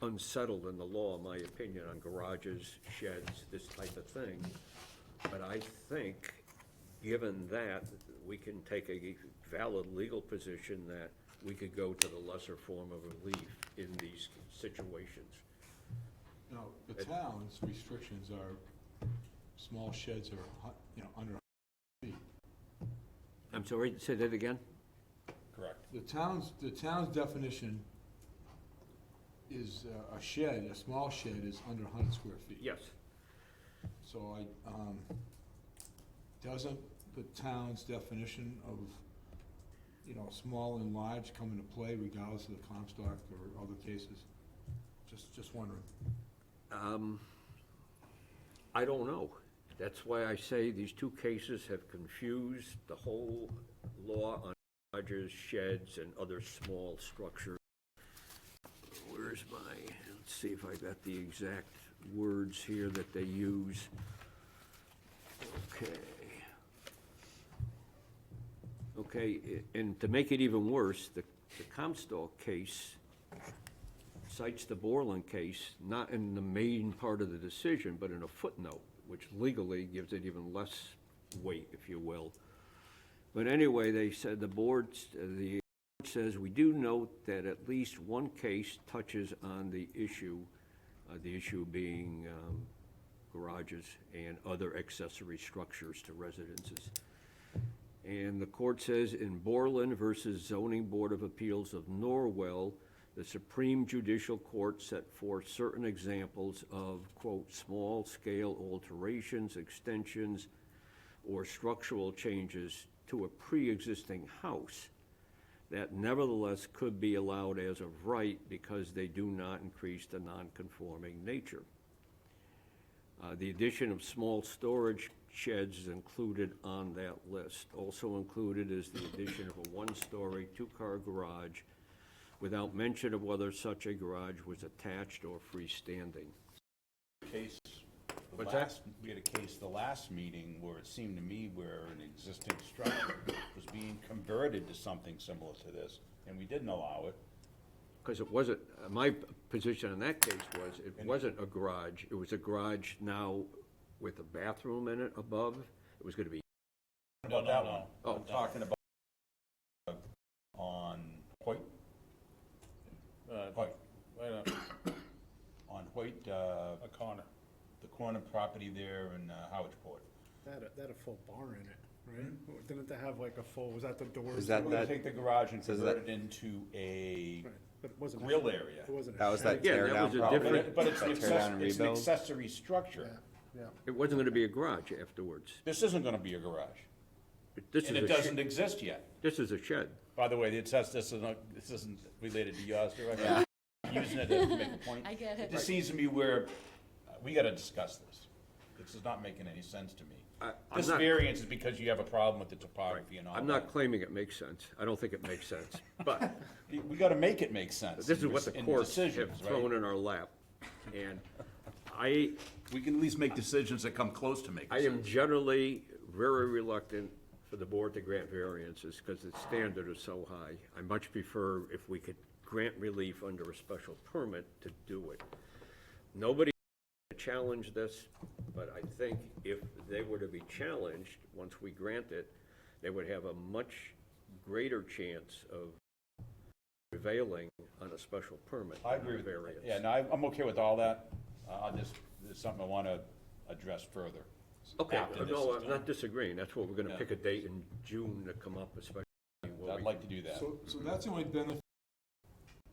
unsettled in the law, in my opinion, on garages, sheds, this type of thing. But I think, given that, we can take a valid legal position that we could go to the lesser form of relief in these situations. Now, the town's restrictions are, small sheds are, you know, under 100 feet. I'm sorry, say that again? Correct. The town's definition is a shed, a small shed is under 100 square feet. Yes. So doesn't the town's definition of, you know, small and large come into play regardless of the Comstock or other cases? Just wondering. I don't know. That's why I say these two cases have confused the whole law on garages, sheds, and other small structures. Where's let's see if I got the exact words here that they use. Okay, and to make it even worse, the Comstock case cites the Borland case, not in the main part of the decision, but in a footnote, which legally gives it even less weight, if you will. But anyway, they said the board says, we do note that at least one case touches on the issue being garages and other accessory structures to residences. And the court says in Borland versus Zoning Board of Appeals of Norwell, the Supreme Judicial Court set forth certain examples of, quote, small-scale alterations, extensions, or structural changes to a pre-existing house that nevertheless could be allowed as of right because they do not increase the non-conforming nature. The addition of small storage sheds is included on that list. Also included is the addition of a one-story, two-car garage without mention of whether such a garage was attached or freestanding. Case, What's that? we had a case the last meeting where it seemed to me where an existing structure was being converted to something similar to this, and we didn't allow it. Because it wasn't, my position in that case was, it wasn't a garage. It was a garage now with a bathroom in it above. It was gonna be, About that one. Oh. I'm talking about on Hoyt, Hoyt, on Hoyt, A corner. the corner property there in Howardsport. That had a full bar in it, right? Didn't they have like a full, was that the doors? Is that We're gonna take the garage and Says convert it into a Right, but it wasn't. a grill shed. area. It wasn't a That was shed. that Yeah, tear that down was a problem? different- But it's an Tear down and it's an rebuild? accessory structure. Yeah. it wasn't gonna be a garage afterwards. This isn't gonna be a garage, This and is it a doesn't shed. exist yet. This is a shed. By the way, it says this isn't related to yours, directly. Using it to make a point. I get it. It just seems to me where, we gotta discuss this. This is not making any sense to me. I'm This not- variance is because you have a problem with the topography and all that. I'm not claiming it makes sense. I don't think it makes sense. But We gotta make it make sense. this is what the in courts decisions, have right? thrown in our lap. And We can at least make decisions that come close to making I sense. am generally very reluctant for the board to grant variances because the standard is so high. I much prefer if we could grant relief under a special permit to do it. Nobody challenged this, but I think if they were to be challenged, once we grant it, they would have a much greater chance of prevailing on a special permit. I agree with, variance. yeah, no, I'm okay with all that. It's something I wanna address further. Okay, after this no, is I'm done. not disagreeing. That's what we're gonna Yeah. pick a date in June to come up, especially. where I'd we like to do that. So that's the only benefit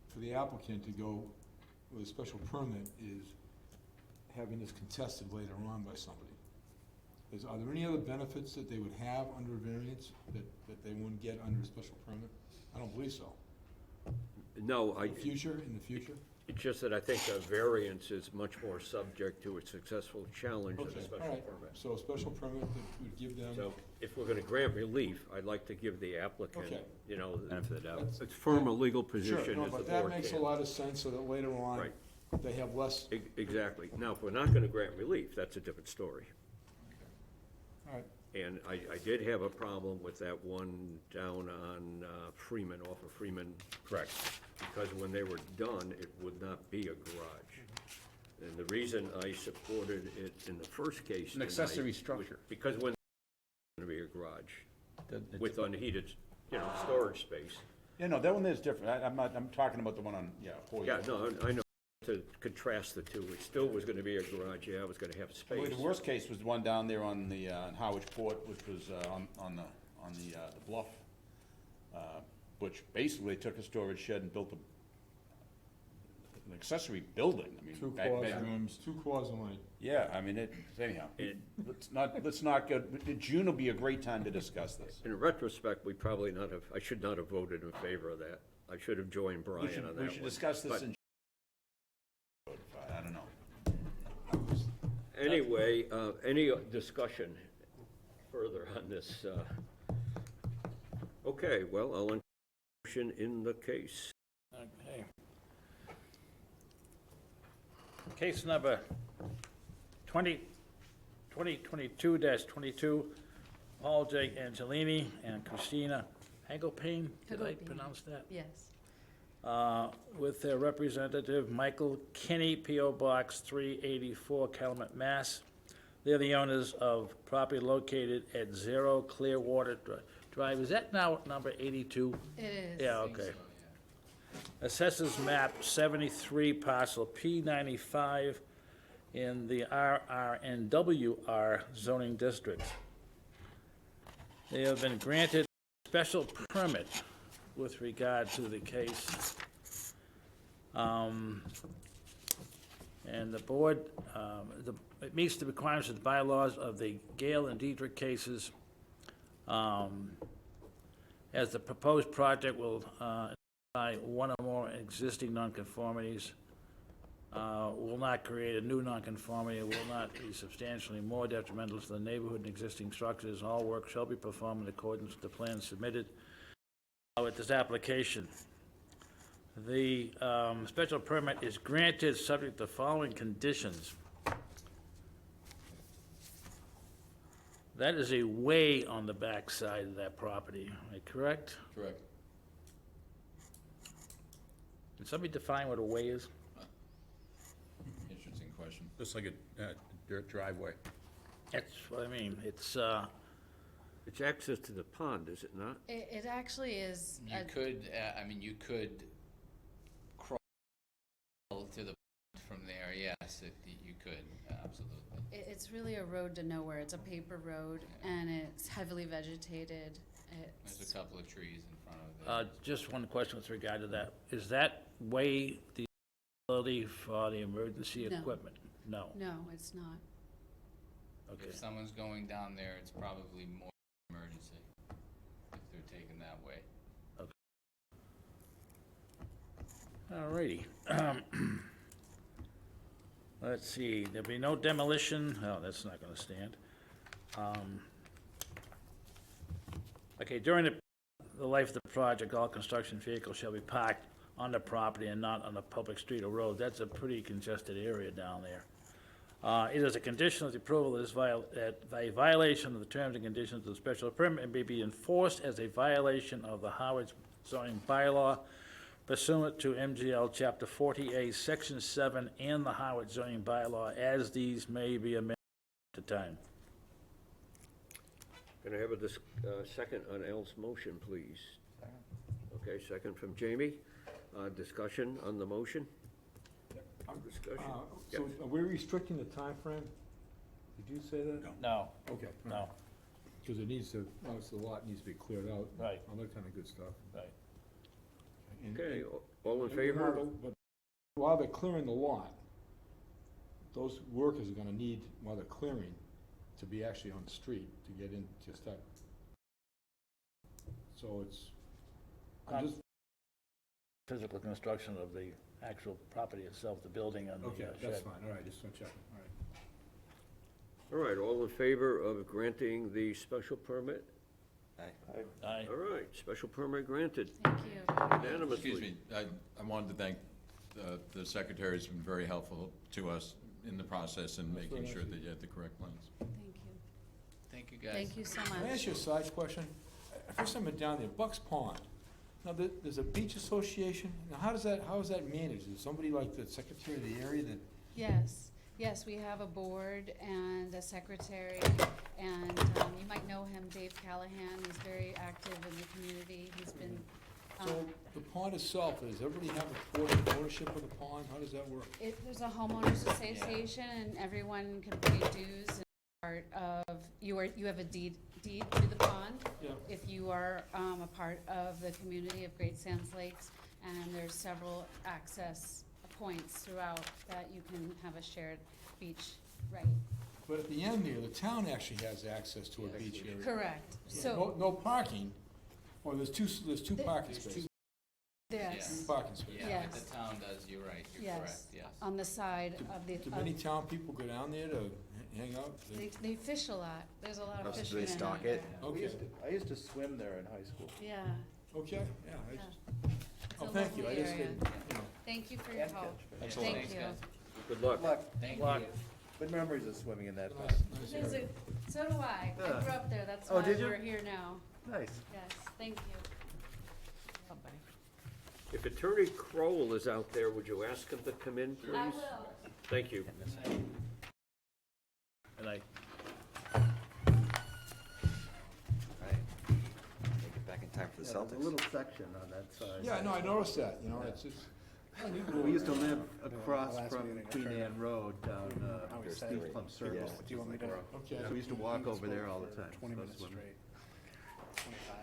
for the applicant to go with a special permit is having this contested later on by somebody. Are there any other benefits that they would have under a variance that they wouldn't get under a special permit? I don't believe so. No, In the future? it's just that I think a variance is much more subject to a successful challenge than a Okay, all special right. permit. So a special permit that would give them. So if we're gonna grant relief, I'd like to give the applicant, Okay. you know, Benefit of the doubt. as firm a legal Sure, position no, as the but that board makes a can. lot of sense so that later on, Right. they have less. Exactly. Now, if we're not gonna grant relief, that's a different story. All right. And I did have a problem with that one down on Freeman, off of Freeman. Correct. Because when they were done, it would not be a garage. And the reason I supported it in the first case. An accessory tonight was structure. Because when it's gonna be a garage It's- with unheated, storage space. Yeah, no, that one is different. I'm talking about the one on, Hoyt. Yeah, no, I know. To contrast the two, it still was gonna be a garage, yeah, it was gonna have Well, space. the worst case was the one down there on the, in Howardsport, which was, on the bluff, which basically took a storage shed and built an accessory building, I mean. Two bedrooms. claws in length. Yeah, I mean, anyhow, let's not go, June will be a great time to discuss this. In retrospect, I should not have voted in favor of that. I should have joined Brian on that one. We should discuss this But in. I don't know. Anyway, any discussion further on this? Okay, well, I'll entertain a motion in the case. Okay. Case number 2022-22, Paul J. Angelini and Christina Hagelpane, did I Hagelpane. pronounce that? Yes. With their representative, Michael Kinney, P.O. Box 384, Calumet, Mass. They're the owners of property located at 0 Clearwater Drive. Is that now number 82? It is. Yeah, okay. Assessors map 73, parcel P95 in the RR and WR zoning districts. They have been granted special permit with regard to the case. And the board, it meets the requirements of the bylaws of the Gale and Diedrich cases. As the proposed project will identify one or more existing nonconformities, will not create a new nonconformity, and will not be substantially more detrimental to the neighborhood and existing structures. All work shall be performed in accordance with the plans submitted with this application. The special permit is granted subject to the following conditions. That is a way on the back side of that property, am I correct? Correct. Can somebody define what a way is? Interesting question. Just like a dirt driveway. That's what I mean, it's, It's access to the pond, is it not? It actually is, You could, I mean, you could crawl to the from there, yes, you could, absolutely. it's really a road to nowhere. It's a paper road, and it's heavily vegetated. There's It's, a couple of trees in front of it. just one question with regard to that. Is that way the ability for the emergency No. equipment? No, no, it's not. okay. If someone's going down there, it's probably more emergency, if they're taken that way. All righty. Let's see, there'll be no demolition, oh, that's not gonna stand. Okay, during the life of the project, all construction vehicles shall be parked on the property and not on a public street or road. That's a pretty congested area down there. It is a condition of the approval that a violation of the terms and conditions of the special permit may be enforced as a violation of the Howard zoning bylaw pursuant to MGL Chapter 40A, Section 7, and the Howard zoning bylaw, as these may be amended at the time. Can I have a second on Al's motion, please? Okay, second from Jamie. Discussion on the motion? Discussion? So are we restricting the time frame? Did you say that? No, Okay. no, Because it needs to, obviously the lot needs to be cleared out. Right. All that kind of good stuff. right. And- Okay, all in and favor? but while they're clearing the lot, those workers are gonna need, while they're clearing, to be actually on the street to get in, to start. So it's, I'm just, Physical construction of the actual property itself, the building and the okay, shed. that's fine, all right, just want to check, all right. All right, all in favor of granting the special permit? Aye. All right, special permit granted Thank you. unanimously. Excuse me, I wanted to thank the secretary, has been very helpful to us in the process and That's making very sure nice that of you had the correct plans. Thank you. Thank you, guys. Thank you so Can I much. ask you a side question? First time I've been down there, Bucks Pond. Now, there's a beach association. Now, how is that managed? Is somebody like the secretary of the area that, Yes, yes, we have a board and a secretary, and you might know him, Dave Callahan. He's very active in the community. He's been, so the pond itself, does everybody have a ownership of the pond? How does that work? there's a homeowners association, and everyone can pay dues, and part of, you have a deed to the pond. Yeah. If you are a part of the community of Great Sands Lakes, and there's several access points throughout that you can have a shared beach right. But at the end there, the town actually has access to a beach area. Correct. No, So, no parking. Oh, there's two parking spaces. yes, Two parking spaces. Yeah, Yes. but the town does, you're right, you're Yes. correct, yes. on the side of the, Do many town people go down there to hang out? they fish a lot. There's a lot of Do they fishermen stock out there. it? Okay, I used to swim there in high school. Yeah, okay, yeah. I yeah. just- It's Oh, a thank you. I lovely just area. didn't, you know. Thank you for your help. Thanks, Thank you. guys. Good luck. Thank Luck. you. Good memories of swimming in that Nice- pond. nice There's area. so do I. I grew up there. That's Oh, why did you? we're here now. Nice. Yes, thank you. If Attorney Crowell is out there, would you ask him to come in, please? I will. Thank you. And I, Right. Make it back in time for the Yeah, there's Celtics. a little section on that side. Yeah, no, I noticed that, you know, it's just. We used to live across last from meeting, I Queen turned Anne Road down I was East Plum Circle. Do you want me to? Okay. So we used to walk over there all the time. 20 so minutes swimming. straight. 25.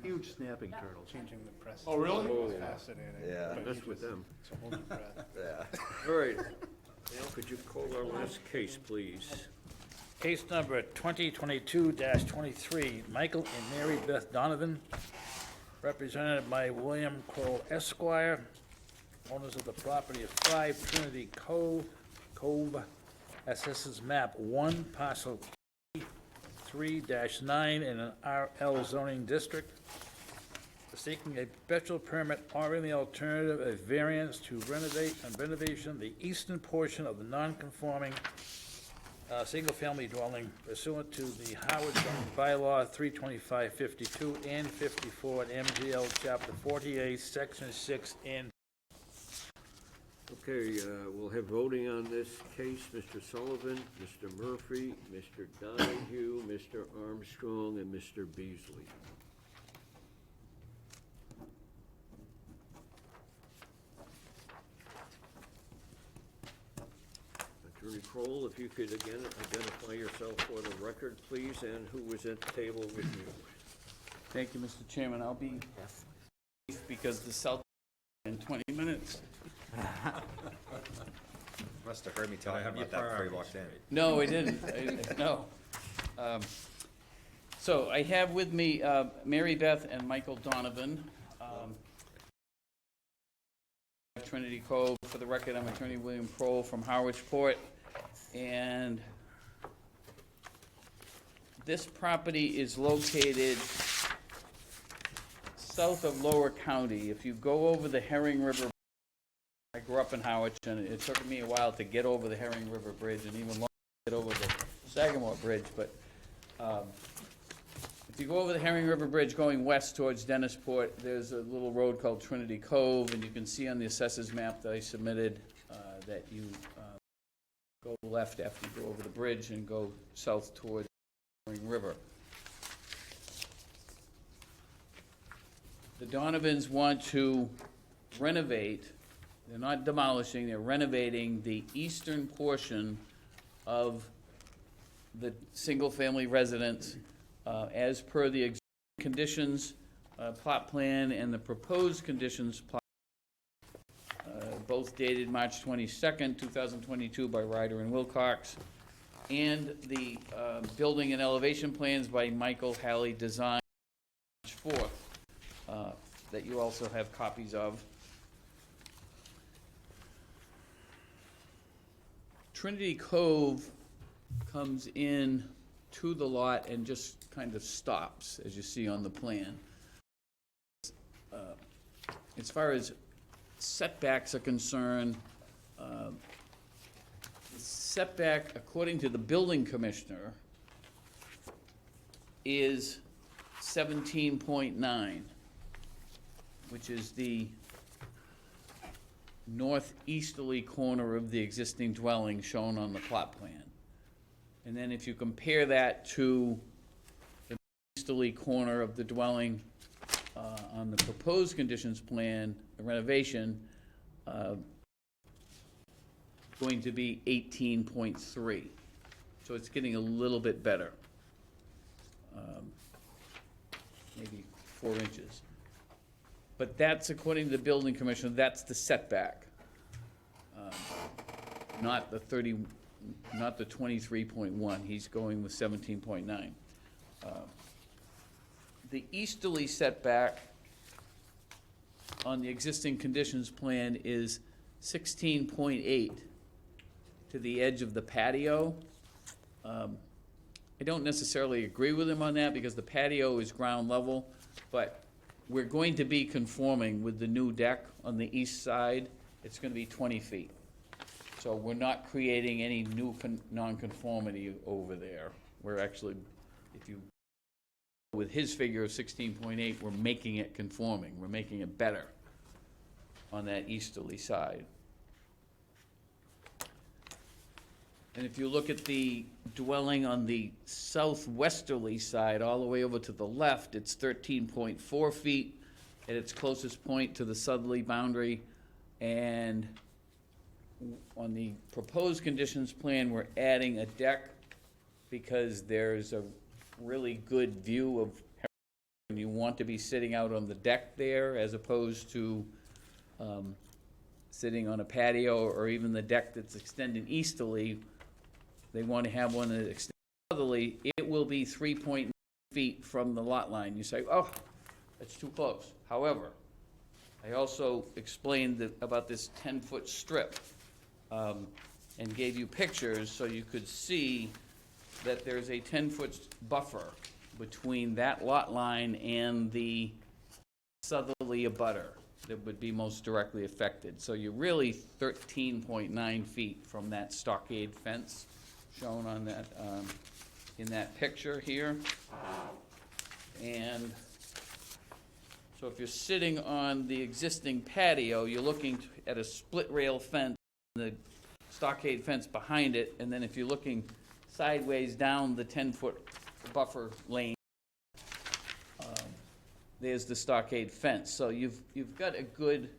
Huge snapping turtles. Changing the press. Oh, really? It's fascinating. Yeah. But Mess you with just- them. So hold your breath. Yeah. All right. Al, could you call our last case, please? Case number 2022-23, Michael and Mary Beth Donovan, represented by William Kroll Esquire, owners of the property of 5 Trinity Cove, Assessors Map 1, Parcel 3-9 in an RL zoning district, seeking a special permit or in the alternative, a variance to renovation the eastern portion of the non-conforming single-family dwelling pursuant to the Howard zoning bylaw 32552 and 54 and MGL Chapter 48, Section 6 and Okay, we'll have voting on this case, Mr. Sullivan, Mr. Murphy, Mr. Donahue, Mr. Armstrong, and Mr. Beasley. Attorney Kroll, if you could again identify yourself for the record, please, and who was at the table with you. Thank you, Mr. Chairman. I'll be brief because the South in 20 minutes. Must have heard me telling him about that before he walked in. No, I didn't. No. So I have with me Mary Beth and Michael Donovan. Trinity Cove. For the record, I'm Attorney William Kroll from Harwichport. And this property is located south of Lower County. If you go over the Herring River, I grew up in Harwich, and it took me a while to get over the Herring River Bridge, and even longer to get over the Sagamore Bridge, but if you go over the Herring River Bridge going west towards Dennisport, there's a little road called Trinity Cove, and you can see on the assessors map that I submitted that you go left after you go over the bridge and go south towards the Herring River. The Donovans want to renovate, they're not demolishing, they're renovating the eastern portion of the single-family residence as per the existing conditions plot plan and the proposed conditions plot, both dated March 22nd, 2022 by Ryder and Wilcox, and the building and elevation plans by Michael Halley Design, March 4th, that you also have copies of. Trinity Cove comes in to the lot and just kind of stops, as you see on the plan. As far as setbacks are concerned, the setback, according to the building commissioner, is 17.9, which is the northeasterly corner of the existing dwelling shown on the plot plan. And then if you compare that to the easterly corner of the dwelling on the proposed conditions plan, the renovation, going to be 18.3. So it's getting a little bit better, maybe 4 inches. But that's, according to the building commissioner, that's the setback, not the 23.1. He's going with 17.9. The easterly setback on the existing conditions plan is 16.8 to the edge of the patio. I don't necessarily agree with him on that because the patio is ground level, but we're going to be conforming with the new deck on the east side. It's going to be 20 feet. So we're not creating any new nonconformity over there. We're actually, if you, with his figure of 16.8, we're making it conforming. We're making it better on that easterly side. And if you look at the dwelling on the southwesterly side, all the way over to the left, it's 13.4 feet at its closest point to the southerly boundary. And on the proposed conditions plan, we're adding a deck because there's a really good view of and you want to be sitting out on the deck there as opposed to sitting on a patio or even the deck that's extending easterly, they want to have one that extends southerly, it will be 3.9 feet from the lot line. You say, oh, that's too close. However, I also explained about this 10-foot strip and gave you pictures so you could see that there's a 10-foot buffer between that lot line and the southerly abutter that would be most directly affected. So you're really 13.9 feet from that stockade fence shown on that, in that picture here. And so if you're sitting on the existing patio, you're looking at a split rail fence, the stockade fence behind it, and then if you're looking sideways down the 10-foot buffer lane, there's the stockade fence. So you've got a good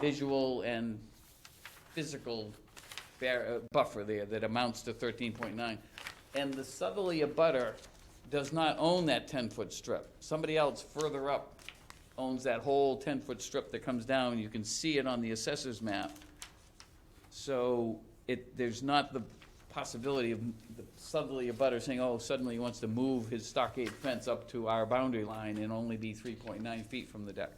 visual and physical buffer there that amounts to 13.9. And the southerly abutter does not own that 10-foot strip. Somebody else further up owns that whole 10-foot strip that comes down. You can see it on the assessor's map. So there's not the possibility of the southerly abutter saying, oh, suddenly he wants to move his stockade fence up to our boundary line and only be 3.9 feet from the deck.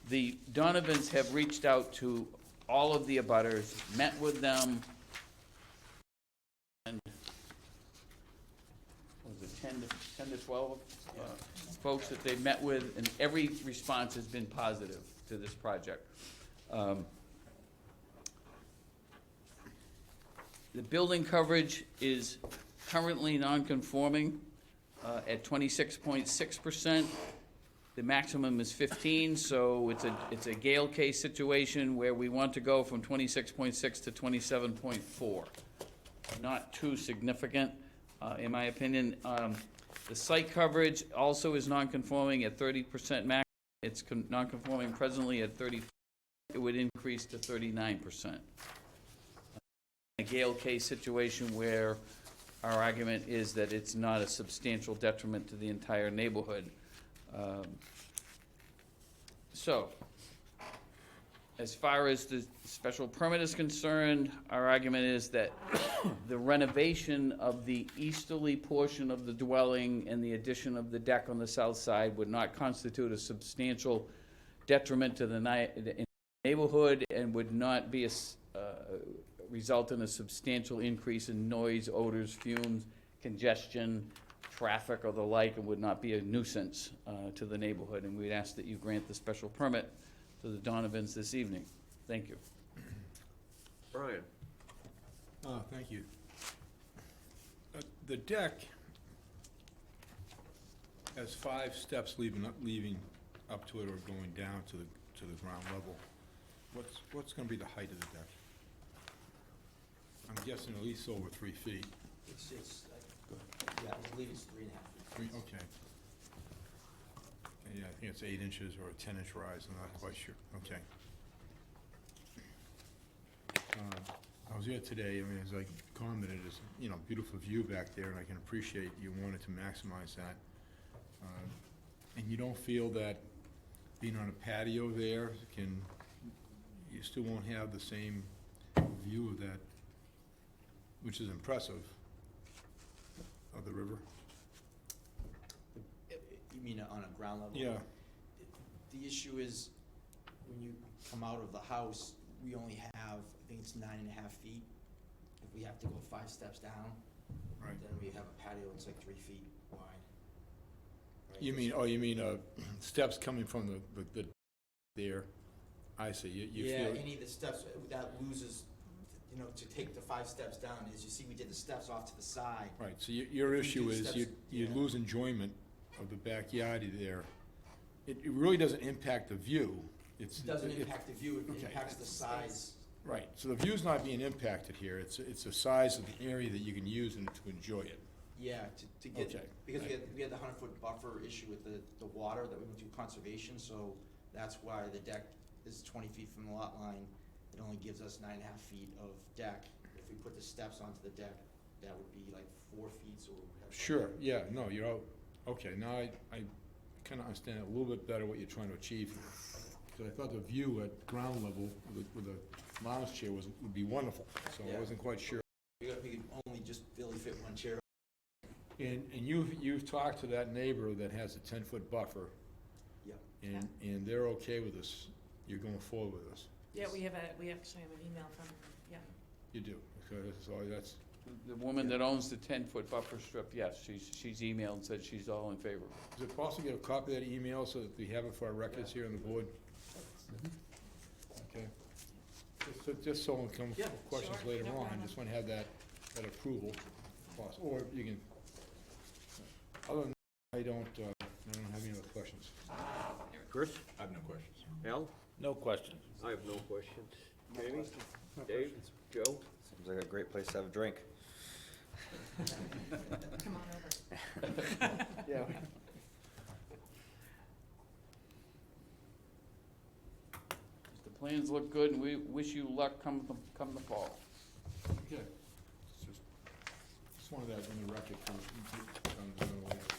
The Donovans have reached out to all of the abutters, met with them, and was it 10 to 12 folks that they've met with, and every response has been positive to this project. The building coverage is currently non-conforming at 26.6%. The maximum is 15, so it's a Gale case situation where we want to go from 26.6 to 27.4. Not too significant, in my opinion. The site coverage also is non-conforming at 30% max. It's non-conforming presently at 30. It would increase to 39%. A Gale case situation where our argument is that it's not a substantial detriment to the entire neighborhood. So, as far as the special permit is concerned, our argument is that the renovation of the easterly portion of the dwelling and the addition of the deck on the south side would not constitute a substantial detriment to the neighborhood and would not be result in a substantial increase in noise, odors, fumes, congestion, traffic, or the like, and would not be a nuisance to the neighborhood. And we'd ask that you grant the special permit to the Donovans this evening. Thank you. Brian? Thank you. The deck has 5 steps leading up to it or going down to the ground level. What's going to be the height of the deck? I'm guessing at least over 3 feet. It's, yeah, I believe it's 3.5 feet. Okay. Yeah, I think it's 8 inches or a 10-inch rise, I'm not quite sure. Okay. I was there today, I mean, as I commented, it's, beautiful view back there, and I can appreciate you wanted to maximize that. And you don't feel that being on a patio there you still won't have the same view of that, which is impressive, of the river? You mean on a ground level? Yeah. The issue is, when you come out of the house, we only have, I think it's 9.5 feet. If we have to go 5 steps down, Right. then we have a patio that's like 3 feet wide. Right? You mean steps coming from the there? I see, you Yeah, feel. any of the steps, that loses, to take the 5 steps down, as you see, we did the steps off to the side. Right, so your If we issue do is steps- you yeah. lose enjoyment of the backyard there. It really doesn't impact the view. It doesn't impact the view, it okay. impacts the size. Right, so the view's not being impacted here, it's the size of the area that you can use to enjoy it. Yeah, to get, Okay. because we had the 100-foot buffer issue with the water that we went through conservation, so that's why the deck is 20 feet from the lot line. It only gives us 9.5 feet of deck. If we put the steps onto the deck, that would be like 4 feet, so we have. Sure, yeah, no, you're out, Okay, now I kinda understand a little bit better what you're trying to achieve here. Because I thought the view at ground level with a lounge chair would be wonderful, so I Yeah. wasn't quite sure. We could only just barely fit one chair. And you've talked to that neighbor that has a 10-foot buffer, Yeah. and they're okay with this, you're going forward with this? Yeah, we actually have an email from, yeah. You do, okay, so that's, The woman that owns the 10-foot buffer strip, yes, she's emailed and said she's all in favor. is it possible to get a copy of that email so that we have it for our records here on the board? Okay. Just so when it comes Yeah, questions sure, later no on, I problem. just want to have that approval, possible, or you can, other than that, I don't have any other questions. Chris? I have no questions. Al? No questions. I have no questions. Jamie? Dave? Joe? Seems like a great place to have a drink. Come on over. Yeah. The plans look good, and we wish you luck come the fall. Okay. Just wanted that on the record for,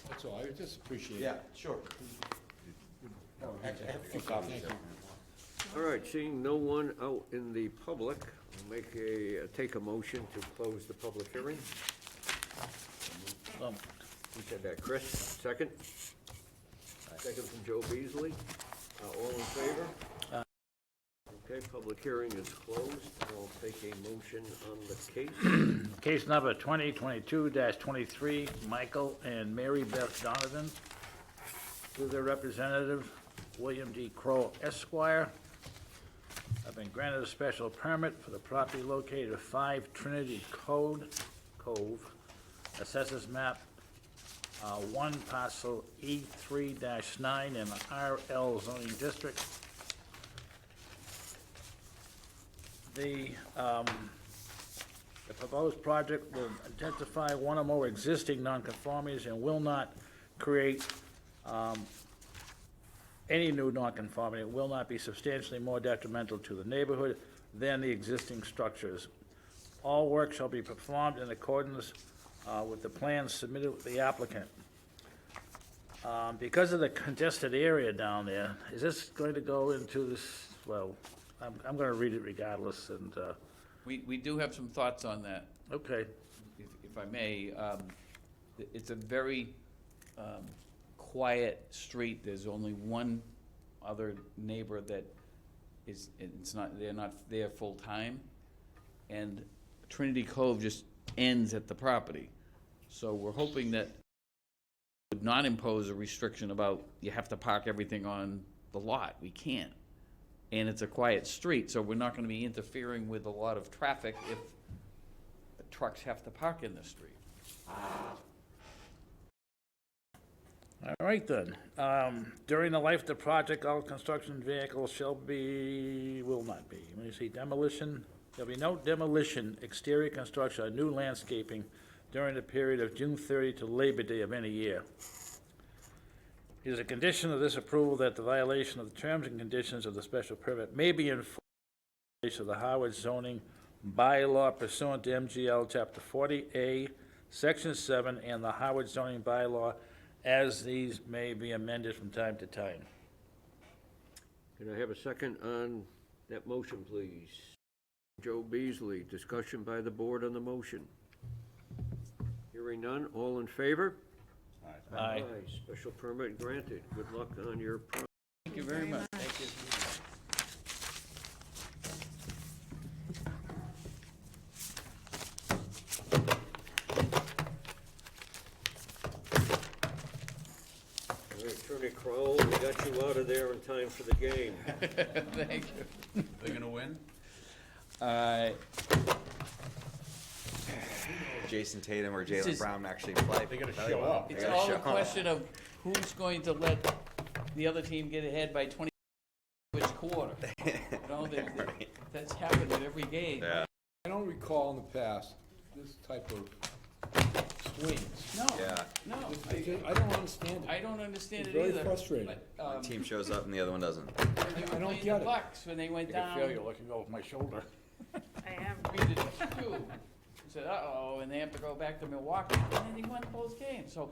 that's all, I just appreciate it. Yeah, sure. Actually, I have a few copies. Thank you. All right, seeing no one out in the public, I'll take a motion to close the public hearing. Um, Who said that, Chris? Second? Second from Joe Beasley. All in favor? Okay, public hearing is closed. I'll take a motion on the case. Case number 2022-23, Michael and Mary Beth Donovan, through their representative, William D. Kroll Esquire, have been granted a special permit for the property located at 5 Trinity Cove, Assessors Map 1, parcel E3-9 in the RL zoning district. The proposed project will identify one or more existing nonconformities and will not create any new nonconformity. It will not be substantially more detrimental to the neighborhood than the existing structures. All work shall be performed in accordance with the plans submitted with the applicant. Because of the congested area down there, is this going to go into this, well, I'm going to read it regardless, and, We do have some thoughts on that, okay. if I may. It's a very quiet street. There's only one other neighbor that they're not there full-time. And Trinity Cove just ends at the property. So we're hoping that would not impose a restriction about you have to park everything on the lot. We can't. And it's a quiet street, so we're not gonna be interfering with a lot of traffic if the trucks have to park in the street. All right, then. During the life of the project, all construction vehicles will not be. Let me see, demolition, there'll be no demolition, exterior construction, or new landscaping during the period of June 30 to Labor Day of any year. It is a condition of this approval that the violation of the terms and conditions of the special permit may be enforced of the Howard zoning bylaw pursuant to MGL Chapter 40A, Section 7, and the Howard zoning bylaw, as these may be amended from time to time. Can I have a second on that motion, please? Joe Beasley, discussion by the board on the motion. Hearing none, all in favor? Aye. Special permit granted. Good luck on your project. Thank you very much. Thank you. All right, Attorney Crowell, we got you out of there in time for the game. Thank you. They're gonna win? Jason Tatum or This Jalen is- Brown actually play. They gotta show up. It's all a question of who's going to let the other team get ahead by 20 which quarter. You know, that's happened at every game. Yeah. I don't recall in the past this type of swings. No, Yeah. no, I don't understand I it. don't understand It's it very either. frustrating. But, One team shows up and the other one doesn't. they were I don't playing get the it. Bucks when they went I can down feel you looking over my shoulder. I am. 3-2. Said, uh-oh, and they have to go back to Milwaukee, and then they won both games. So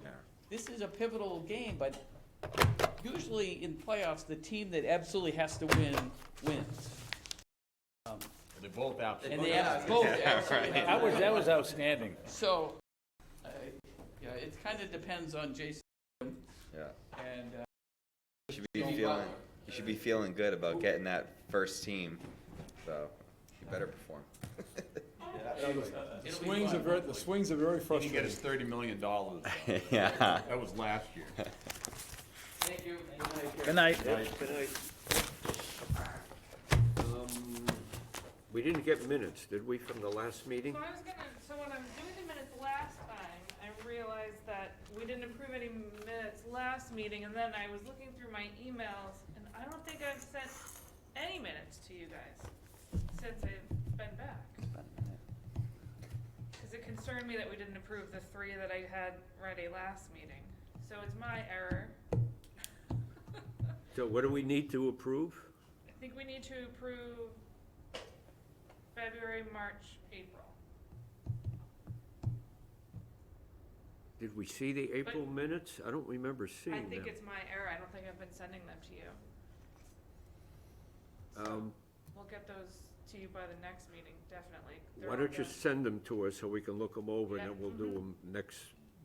this is a pivotal game, but usually in playoffs, the team that absolutely has to win, wins. They both absolutely. And they have both absolutely have to win. That was outstanding. So, yeah, it kind of depends on Jason Yeah. and, You should be feeling good about getting that first team, so you better perform. The swings are very, He didn't frustrating. get his $30 million. Yeah. That was last year. thank you. Good night. Good night. We didn't get minutes, did we, from the last meeting? So when I was doing the minutes last time, I realized that we didn't approve any minutes last meeting, and then I was looking through my emails, and I don't think I've sent any minutes to you guys since I've been back. Because it concerned me that we didn't approve the 3 that I had ready last meeting. So it's my error. So what do we need to approve? I think we need to approve February, March, April. Did we see the April minutes? I don't remember seeing I them. think it's my error. I don't think I've been sending them to you. We'll get those to you by the next meeting, definitely. They're Why all don't you done. send them to us so we can look them over, and Yeah, then we'll do them next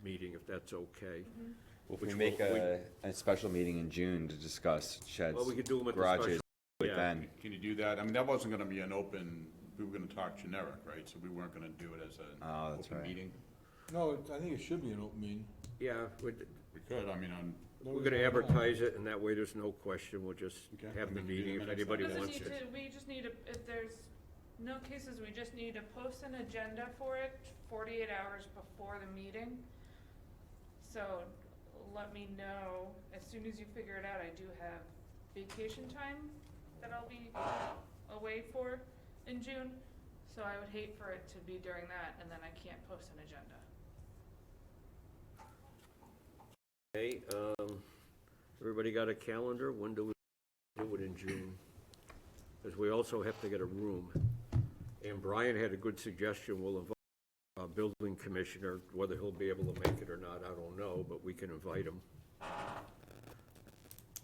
meeting, if that's okay. Well, if we Which make will- a special meeting in June to discuss sheds, Well, we could do them at the garages, special- yeah. then. Can you do that? I mean, that wasn't gonna be an open, we were gonna talk generic, right? So we weren't gonna do it as an Oh, that's open right. meeting. No, I think it should be an open meeting. Yeah, We could, I mean, we're gonna advertise it, and that way there's no question, we'll just Okay. have the We can do meeting the if minutes anybody Doesn't wants need it. to, we just need to, if there's no cases, we just need to post an agenda for it 48 hours before the meeting. So let me know as soon as you figure it out. I do have vacation time that I'll be away for in June. So I would hate for it to be during that and then I can't post an agenda. Okay, everybody got a calendar? When do we do it in June? Because we also have to get a room. And Brian had a good suggestion, we'll invite our building commissioner, whether he'll be able to make it or not, I don't know, but we can invite him.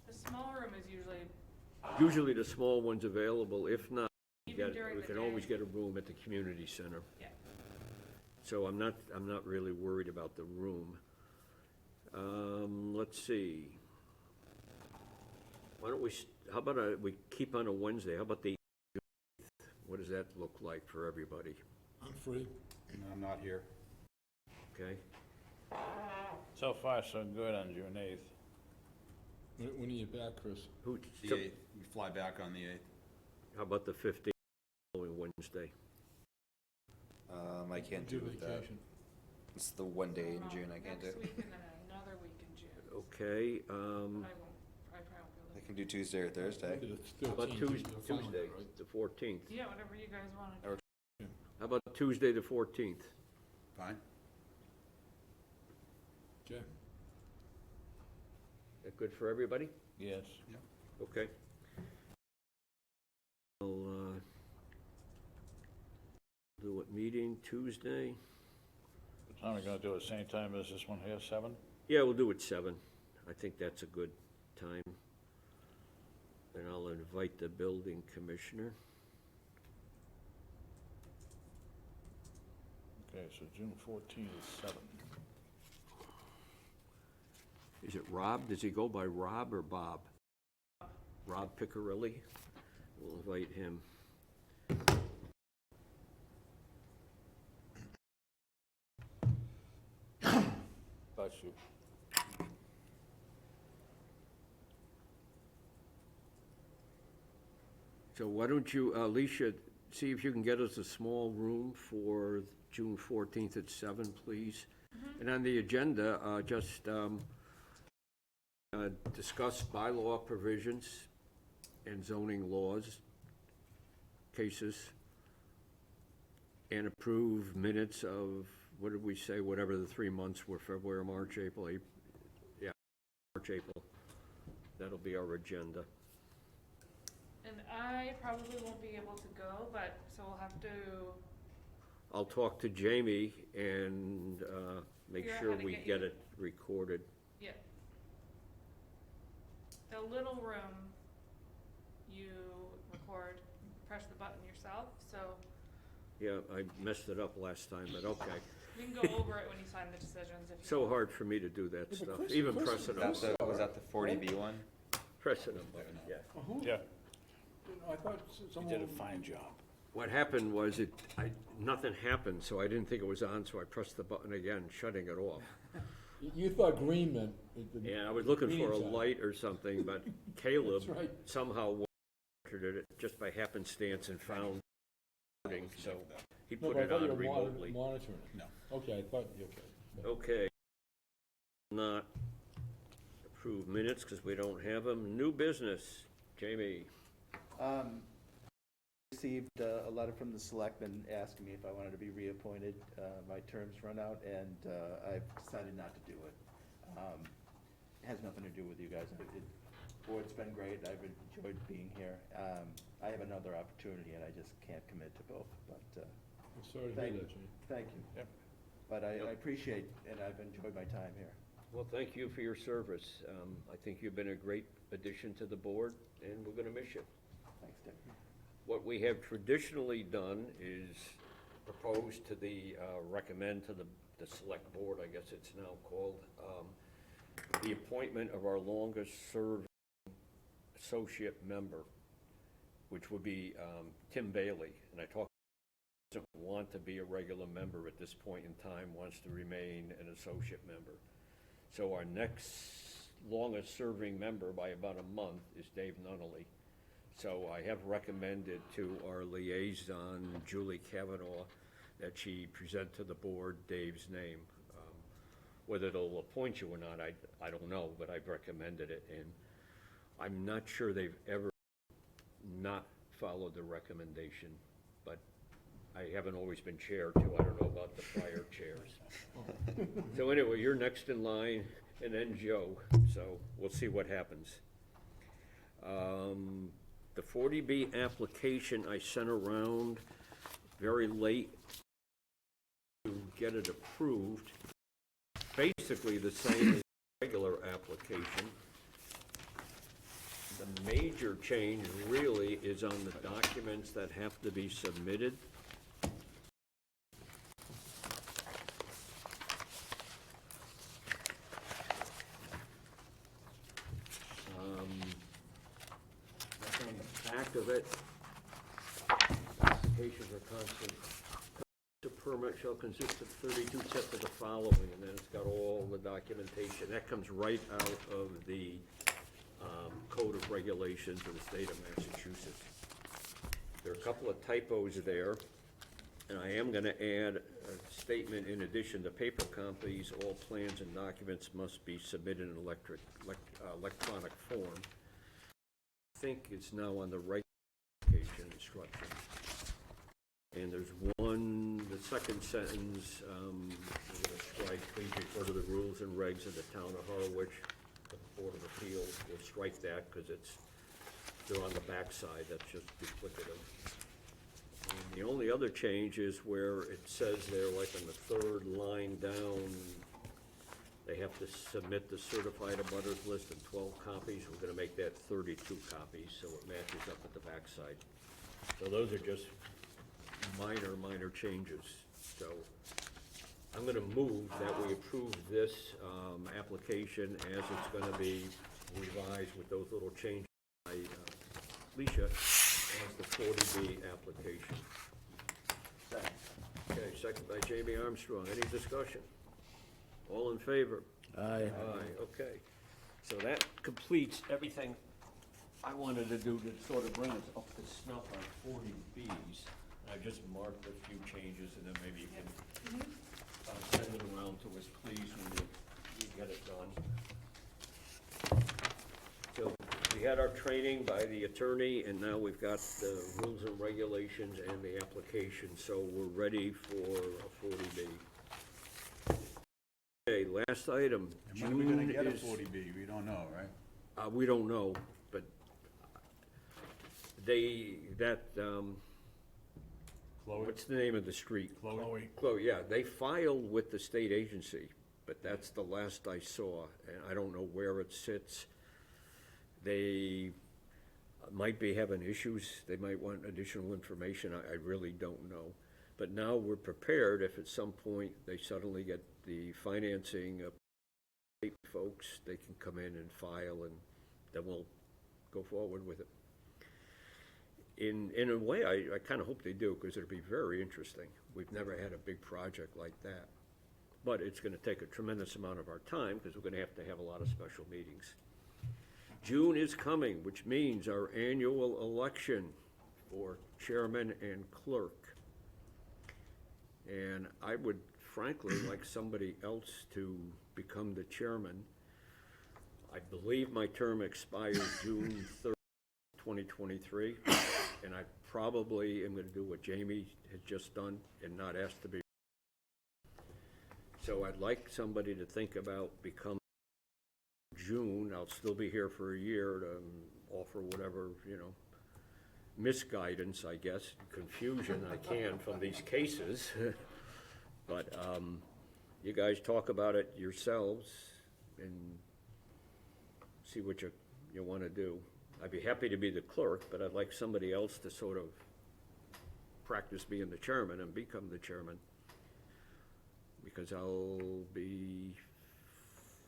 The small room is usually, Usually the small one's available, if not, even during we the can day. always get a room at the community center. Yeah. So I'm not really worried about the room. Let's see. Why don't we, how about we keep on a Wednesday, how about the 8th? What does that look like for everybody? I'm free. no, I'm not here. Okay, So far, so good on June 8th. When are you back, Chris? who, The 8th, we fly back on the 8th. how about the 15th, following Wednesday? I can't do that. vacation. It's the one day in June I can't do. Next week and then another week in June. Okay, But I probably won't be able I to. can do Tuesday or Thursday. Maybe the how about 13th, Tuesday, you're fine with it, right? the 14th? Yeah, whatever you guys want to Or- do. How about Tuesday, the 14th? Fine? Okay. That good for everybody? Yes. Okay. I'll, do it meeting Tuesday. What time are we gonna do it, same time as this one here, 7? Yeah, we'll do it 7. I think that's a good time. And I'll invite the building commissioner. Okay, so June 14th is 7. Is it Rob? Does he go by Rob or Bob? Rob Piccirilli? We'll invite him. Bless you. So why don't you, Alicia, see if you can get us a small room for June 14th at 7, please? And on the agenda, just discuss bylaw provisions and zoning laws, cases, and approve minutes of, what did we say, whatever the 3 months were, February, March, April, yeah, March, April. That'll be our agenda. And I probably won't be able to go, but, so we'll have to, I'll talk to Jamie and make Figure out sure how to we get get you- it recorded. Yeah. The little room, you record, press the button yourself, so Yeah, I messed it up last time, but okay. we can go over it when you sign the decisions if you So want. hard for me to do that stuff, Chris- even Chris- pressing a Was that the 40B one? pressing a button, yeah. Yeah. I thought You someone. did a fine job. What happened was nothing happened, so I didn't think it was on, so I pressed the button again, shutting it off. You thought green meant. Yeah, I was looking for a Meeting's on. light or something, but Caleb That's right. somehow monitored it just by happenstance and found it, so he No, put but I it thought you on were remotely. monitoring it. No. Okay, I thought, okay. Okay. Not approve minutes because we don't have them. New business, Jamie. Received a letter from the selectmen asking me if I wanted to be reappointed. My terms run out, and I've decided not to do it. It has nothing to do with you guys. Board's been great. I've enjoyed being here. I have another opportunity, and I just can't commit to both, but I'm sorry to hear Thank- that, Jimmy. thank you. Yep. But I appreciate, and I've enjoyed my time here. Well, thank you for your service. I think you've been a great addition to the board, and we're gonna miss you. Thanks, Dick. What we have traditionally done is propose to recommend to the select board, I guess it's now called, the appointment of our longest serving associate member, which would be Tim Bailey. And I talked, doesn't want to be a regular member at this point in time, wants to remain an associate member. So our next longest serving member by about a month is Dave Nunnally. So I have recommended to our liaison, Julie Kavanaugh, that she present to the board Dave's name. Whether they'll appoint you or not, I don't know, but I've recommended it, and I'm not sure they've ever not followed the recommendation, but I haven't always been chair too, I don't know about the prior chairs. So anyway, you're next in line, and then Joe, so we'll see what happens. The 40B application I sent around very late to get it approved. Basically the same as regular application. The major change really is on the documents that have to be submitted. That's on the back of it. Application for constant. The permit shall consist of 32 sets of the following, and then it's got all the documentation. That comes right out of the Code of Regulations of the state of Massachusetts. There are a couple of typos there, and I am gonna add a statement in addition to paper copies, all plans and documents must be submitted in electronic form. I think it's now on the right application instruction. And there's the second sentence, I'm gonna strike, please refer to the rules and regs of the town of Harwich, the Board of Appeals. We'll strike that because they're on the backside, that's just duplicative. And the only other change is where it says there, like on the third line down, they have to submit the certified abutters list in 12 copies. We're gonna make that 32 copies, so it matches up at the backside. So those are just minor changes. So I'm gonna move that we approve this application as it's gonna be revised with those little changes by Alicia as the 40B application. Okay, second by Jamie Armstrong. Any discussion? All in favor? Aye. Aye, okay. So that completes everything I wanted to do to sort of bring us up to snuff on 40Bs. I just marked a few changes, and then maybe you can send it around to us, please, when you get it done. So we had our training by the attorney, and now we've got the rules and regulations and the application, so we're ready for a 40B. Okay, last item. And when are we gonna June get a is- 40B? We don't know, right? We don't know, but Chloe? what's the name of the street? Chloe? Chloe, yeah, they filed with the state agency, but that's the last I saw, and I don't know where it sits. They might be having issues, they might want additional information, I really don't know. But now we're prepared if at some point they suddenly get the financing of folks, they can come in and file, and then we'll go forward with it. In a way, I kind of hope they do, because it'll be very interesting. We've never had a big project like that. But it's going to take a tremendous amount of our time, because we're going to have a lot of special meetings. June is coming, which means our annual election for chairman and clerk. And I would frankly like somebody else to become the chairman. I believe my term expires June 3rd, 2023, and I probably am going to do what Jamie has just done and not ask to be. So I'd like somebody to think about becoming June. I'll still be here for a year to offer whatever, misguidance, I guess, confusion I can from these cases. But you guys talk about it yourselves and see what you want to do. I'd be happy to be the clerk, but I'd like somebody else to sort of practice being the chairman and become the chairman, because I'll be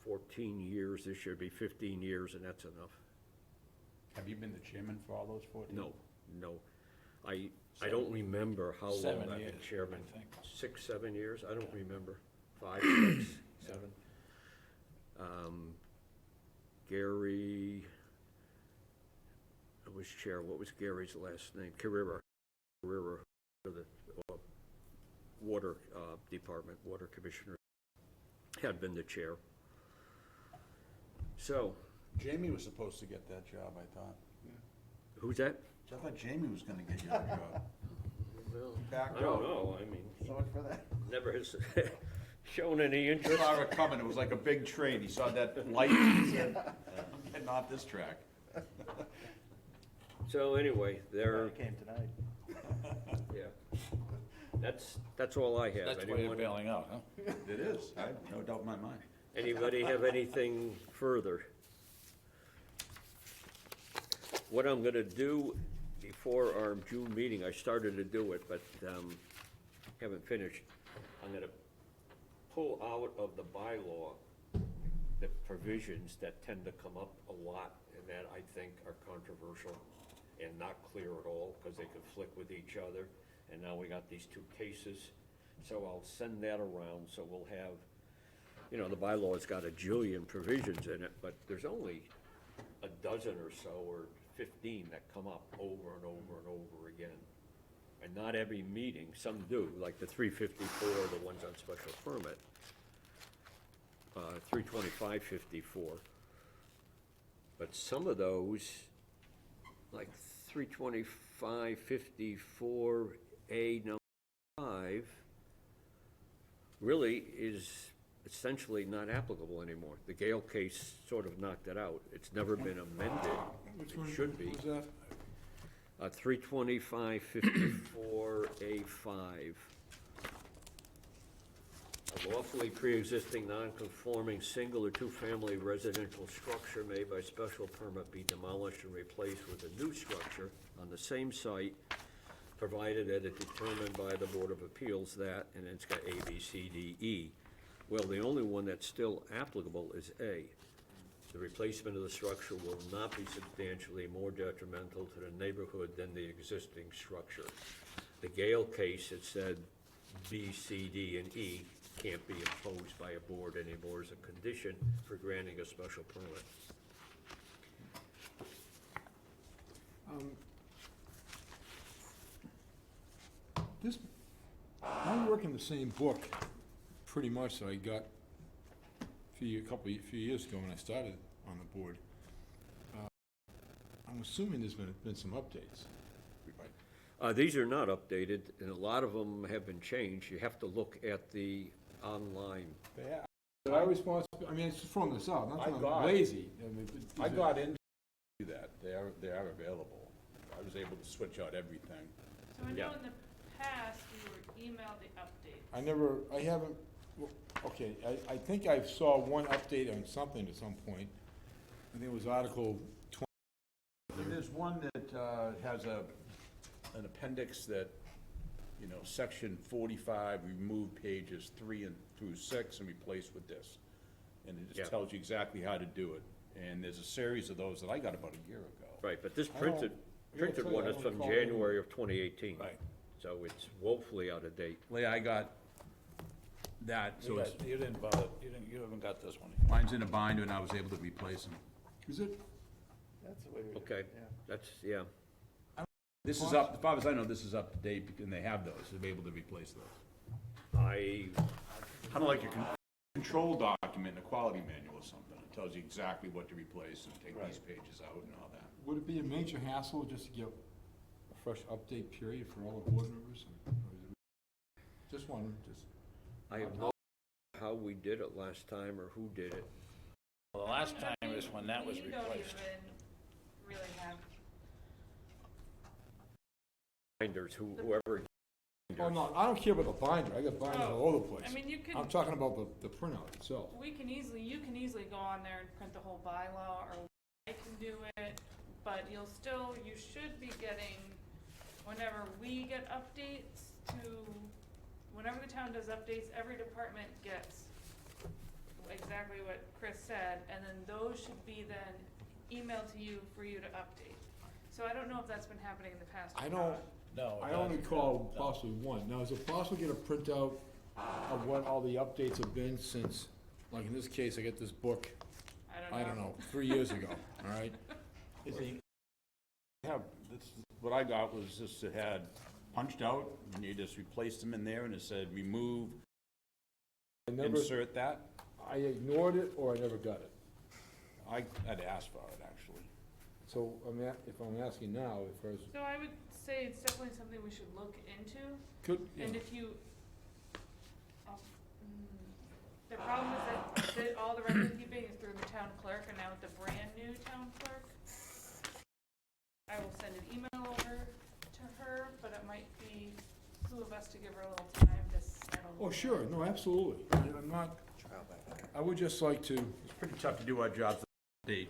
14 years, this year be 15 years, and that's enough. Have you been the chairman for all those 14? No. I don't remember how long 7 I've been years, chairman. I think. 6, 7 years? I don't remember. 5, 6, 7. Gary was chair. What was Gary's last name? Carrera, for the water department, water commissioner, had been the chair. So, Jamie was supposed to get that job, I thought. who's that? I thought Jamie was gonna get you that job. Well, Back I don't out. know. I mean, Sorry for that. never has shown any He interest. saw it coming, it was like a big train, he saw that light, he said, getting off this track. So anyway, there, Came tonight. yeah. That's all I have. That's why you're Anyone- bailing out, huh? It is, I have no doubt in my mind. Anybody have anything further? What I'm gonna do before our June meeting, I started to do it, but haven't finished. I'm gonna pull out of the bylaw the provisions that tend to come up a lot and that I think are controversial and not clear at all, because they conflict with each other. And now we got these 2 cases. So I'll send that around, so we'll have, the bylaw's got a jillion provisions in it, but there's only a dozen or so, or 15 that come up over and over and over again. And not every meeting, some do, like the 354, the ones on special permit, 32554. But some of those, like 32554A number 5, really is essentially not applicable anymore. The Gale case sort of knocked it out. It's never been amended. Which one It should be. was that? 32554A5. A lawfully pre-existing non-conforming single or two-family residential structure made by special permit be demolished and replaced with a new structure on the same site, provided that it's determined by the Board of Appeals that, and it's got A, B, C, D, E. Well, the only one that's still applicable is A. The replacement of the structure will not be substantially more detrimental to the neighborhood than the existing structure. The Gale case, it said B, C, D, and E can't be imposed by a board anymore as a condition for granting a special permit. I'm working the same book, pretty much, that I got few years ago when I started on the board. I'm assuming there's been some updates. These are not updated, and a lot of them have been changed. You have to look at the online. But our responsibility, I mean, it's from this out, not I that got I'm it. lazy. I mean, I got into that, they are available. I was able to switch out everything. So I Yeah. know in the past, we were emailed the updates. I haven't, Okay, I think I saw one update on something at some point. I think it was Article 20. There's one that has an appendix that, you know, section 45, remove pages 3 through 6 and replace with this. And it Yeah. just tells you exactly how to do it. And there's a series of those that I got about a year ago. Right, but this I don't- printed I gotta tell you, one I is don't from recall any- January of 2018. Right. So it's woefully out of date. Leah, I got that, so it's, You didn't bother, you haven't got this one. mine's in a binder and I was able to replace them. Is it? Okay, that's, yeah. This is up, as far as I know, this is up to date, and they have those, to be able to replace those. I, Kind of like your control document in a quality manual or something. It tells you exactly what to replace and take these pages out and all that. Would it be a major hassle just to get a fresh update period for all the board members? Or is it- Just one, just. I have no idea how we did it last time or who did it. Well, the last time is when that was You don't replaced. even really have, Binders, whoever. Oh, no, I don't care about the binder. I got binders all over the place. I mean, you I'm can, talking about the printout itself. you can easily go on there and print the whole bylaw, or I can do it, but you should be getting, whenever we get updates whenever the town does updates, every department gets exactly what Chris said, and then those should be then emailed to you for you to update. So I don't know if that's been happening in the past. I or don't, not. No. I only call possibly one. Now, is it possible to get a printout of what all the updates have been since, like in this case, I get this book, I don't know, 3 years ago, all right? Is the, what I got was just, it had punched out, and you just replaced them in there, and it said, remove, insert that. I ignored it or I never got it. I had asked for it, actually. So, if I'm asking now, if I was, So I would say it's definitely something we should look into, could, yeah. and if you, the problem is that all the record keeping is through the town clerk, and now with the brand new town clerk, I will send an email over to her, but it might be two of us to give her a little time to settle. Oh, sure, no, absolutely. I'm not, I would just like to, It's pretty tough to do our jobs date.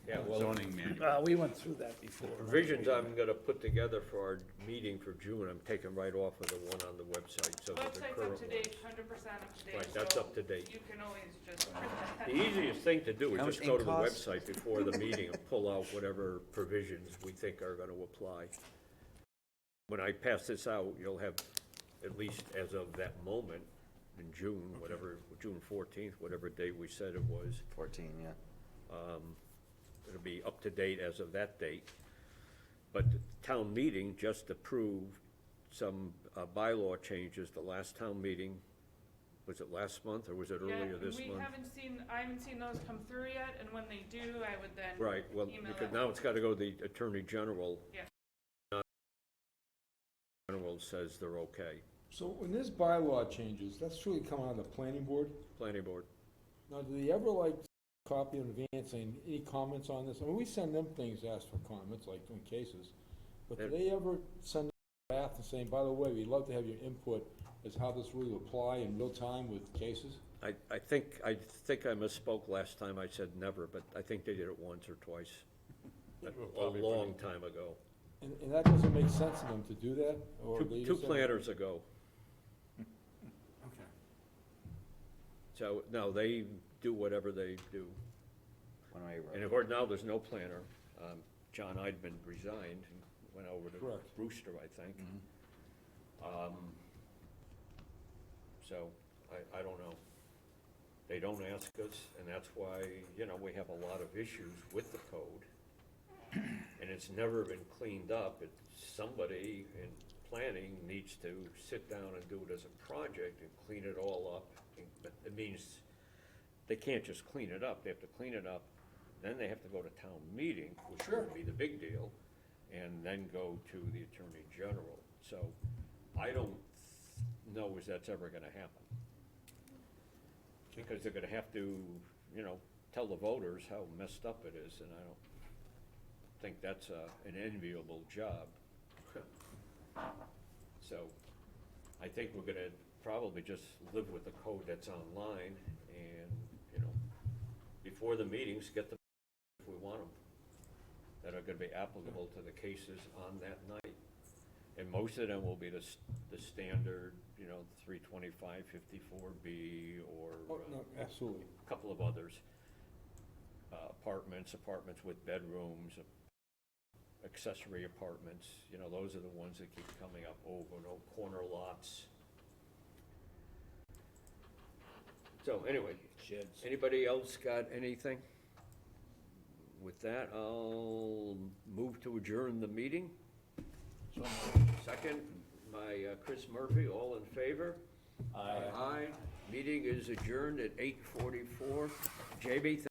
Yeah, well, Zoning manual. We went through that before. provisions I'm gonna put together for our meeting for June, I'm taking right off of the one on the website, so that the Website's current up to one. date, 100% up to date. Right, that's so up to date. You can always just print that. The easiest thing to do How is much just go to the ink cost? website before the meeting and pull out whatever provisions we think are gonna apply. When I pass this out, you'll have, at least as of that moment, in June, whatever, June 14th, whatever date we said it was, 14, yeah. it'll be up to date as of that date. But the town meeting just approved some bylaw changes, the last town meeting, was it last month or was it Yeah, earlier this we month? I haven't seen those come through yet, and when they do, I would then Right, well, email because it. now it's gotta go to the Attorney General. Yeah. General says they're okay, so when this bylaw changes, that's truly coming out of the planning board? planning board. Now, do they ever like copy in advance saying, any comments on this? I mean, we send them things, ask for comments, like in cases. But do they ever send a draft and saying, by the way, we'd love to have your input as how this will apply in real time with cases? I think I misspoke last time, I said never, but I think they did it once or twice, a long time ago. And that doesn't make sense to them to do that? Or they Two just- planners ago. Okay. So, no, they do whatever they do. When I And of course, now there's no planner. John Eidman resigned and went over to Correct. Brewster, I think. So, I don't know. They don't ask us, and that's why, we have a lot of issues with the code. And it's never been cleaned up. Somebody in planning needs to sit down and do it as a project and clean it all up. But it means they can't just clean it up. They have to clean it up, then they have to go to town meeting, which would be the big deal, and then go to the Attorney General. So I don't know if that's ever gonna happen. Because they're gonna have to, tell the voters how messed up it is, and I don't think that's an enviable job. So I think we're gonna probably just live with the code that's online and, before the meetings, get the, if we want them, that are gonna be applicable to the cases on that night. And most of them will be the standard, 325, 54B, or Absolutely. a couple of others. Apartments with bedrooms, accessory apartments, those are the ones that keep coming up over and over, corner lots. So anyway, anybody else got anything? With that, I'll move to adjourn the meeting. Second, by Chris Murphy, all in favor? Aye. Meeting is adjourned at 8:44. JB,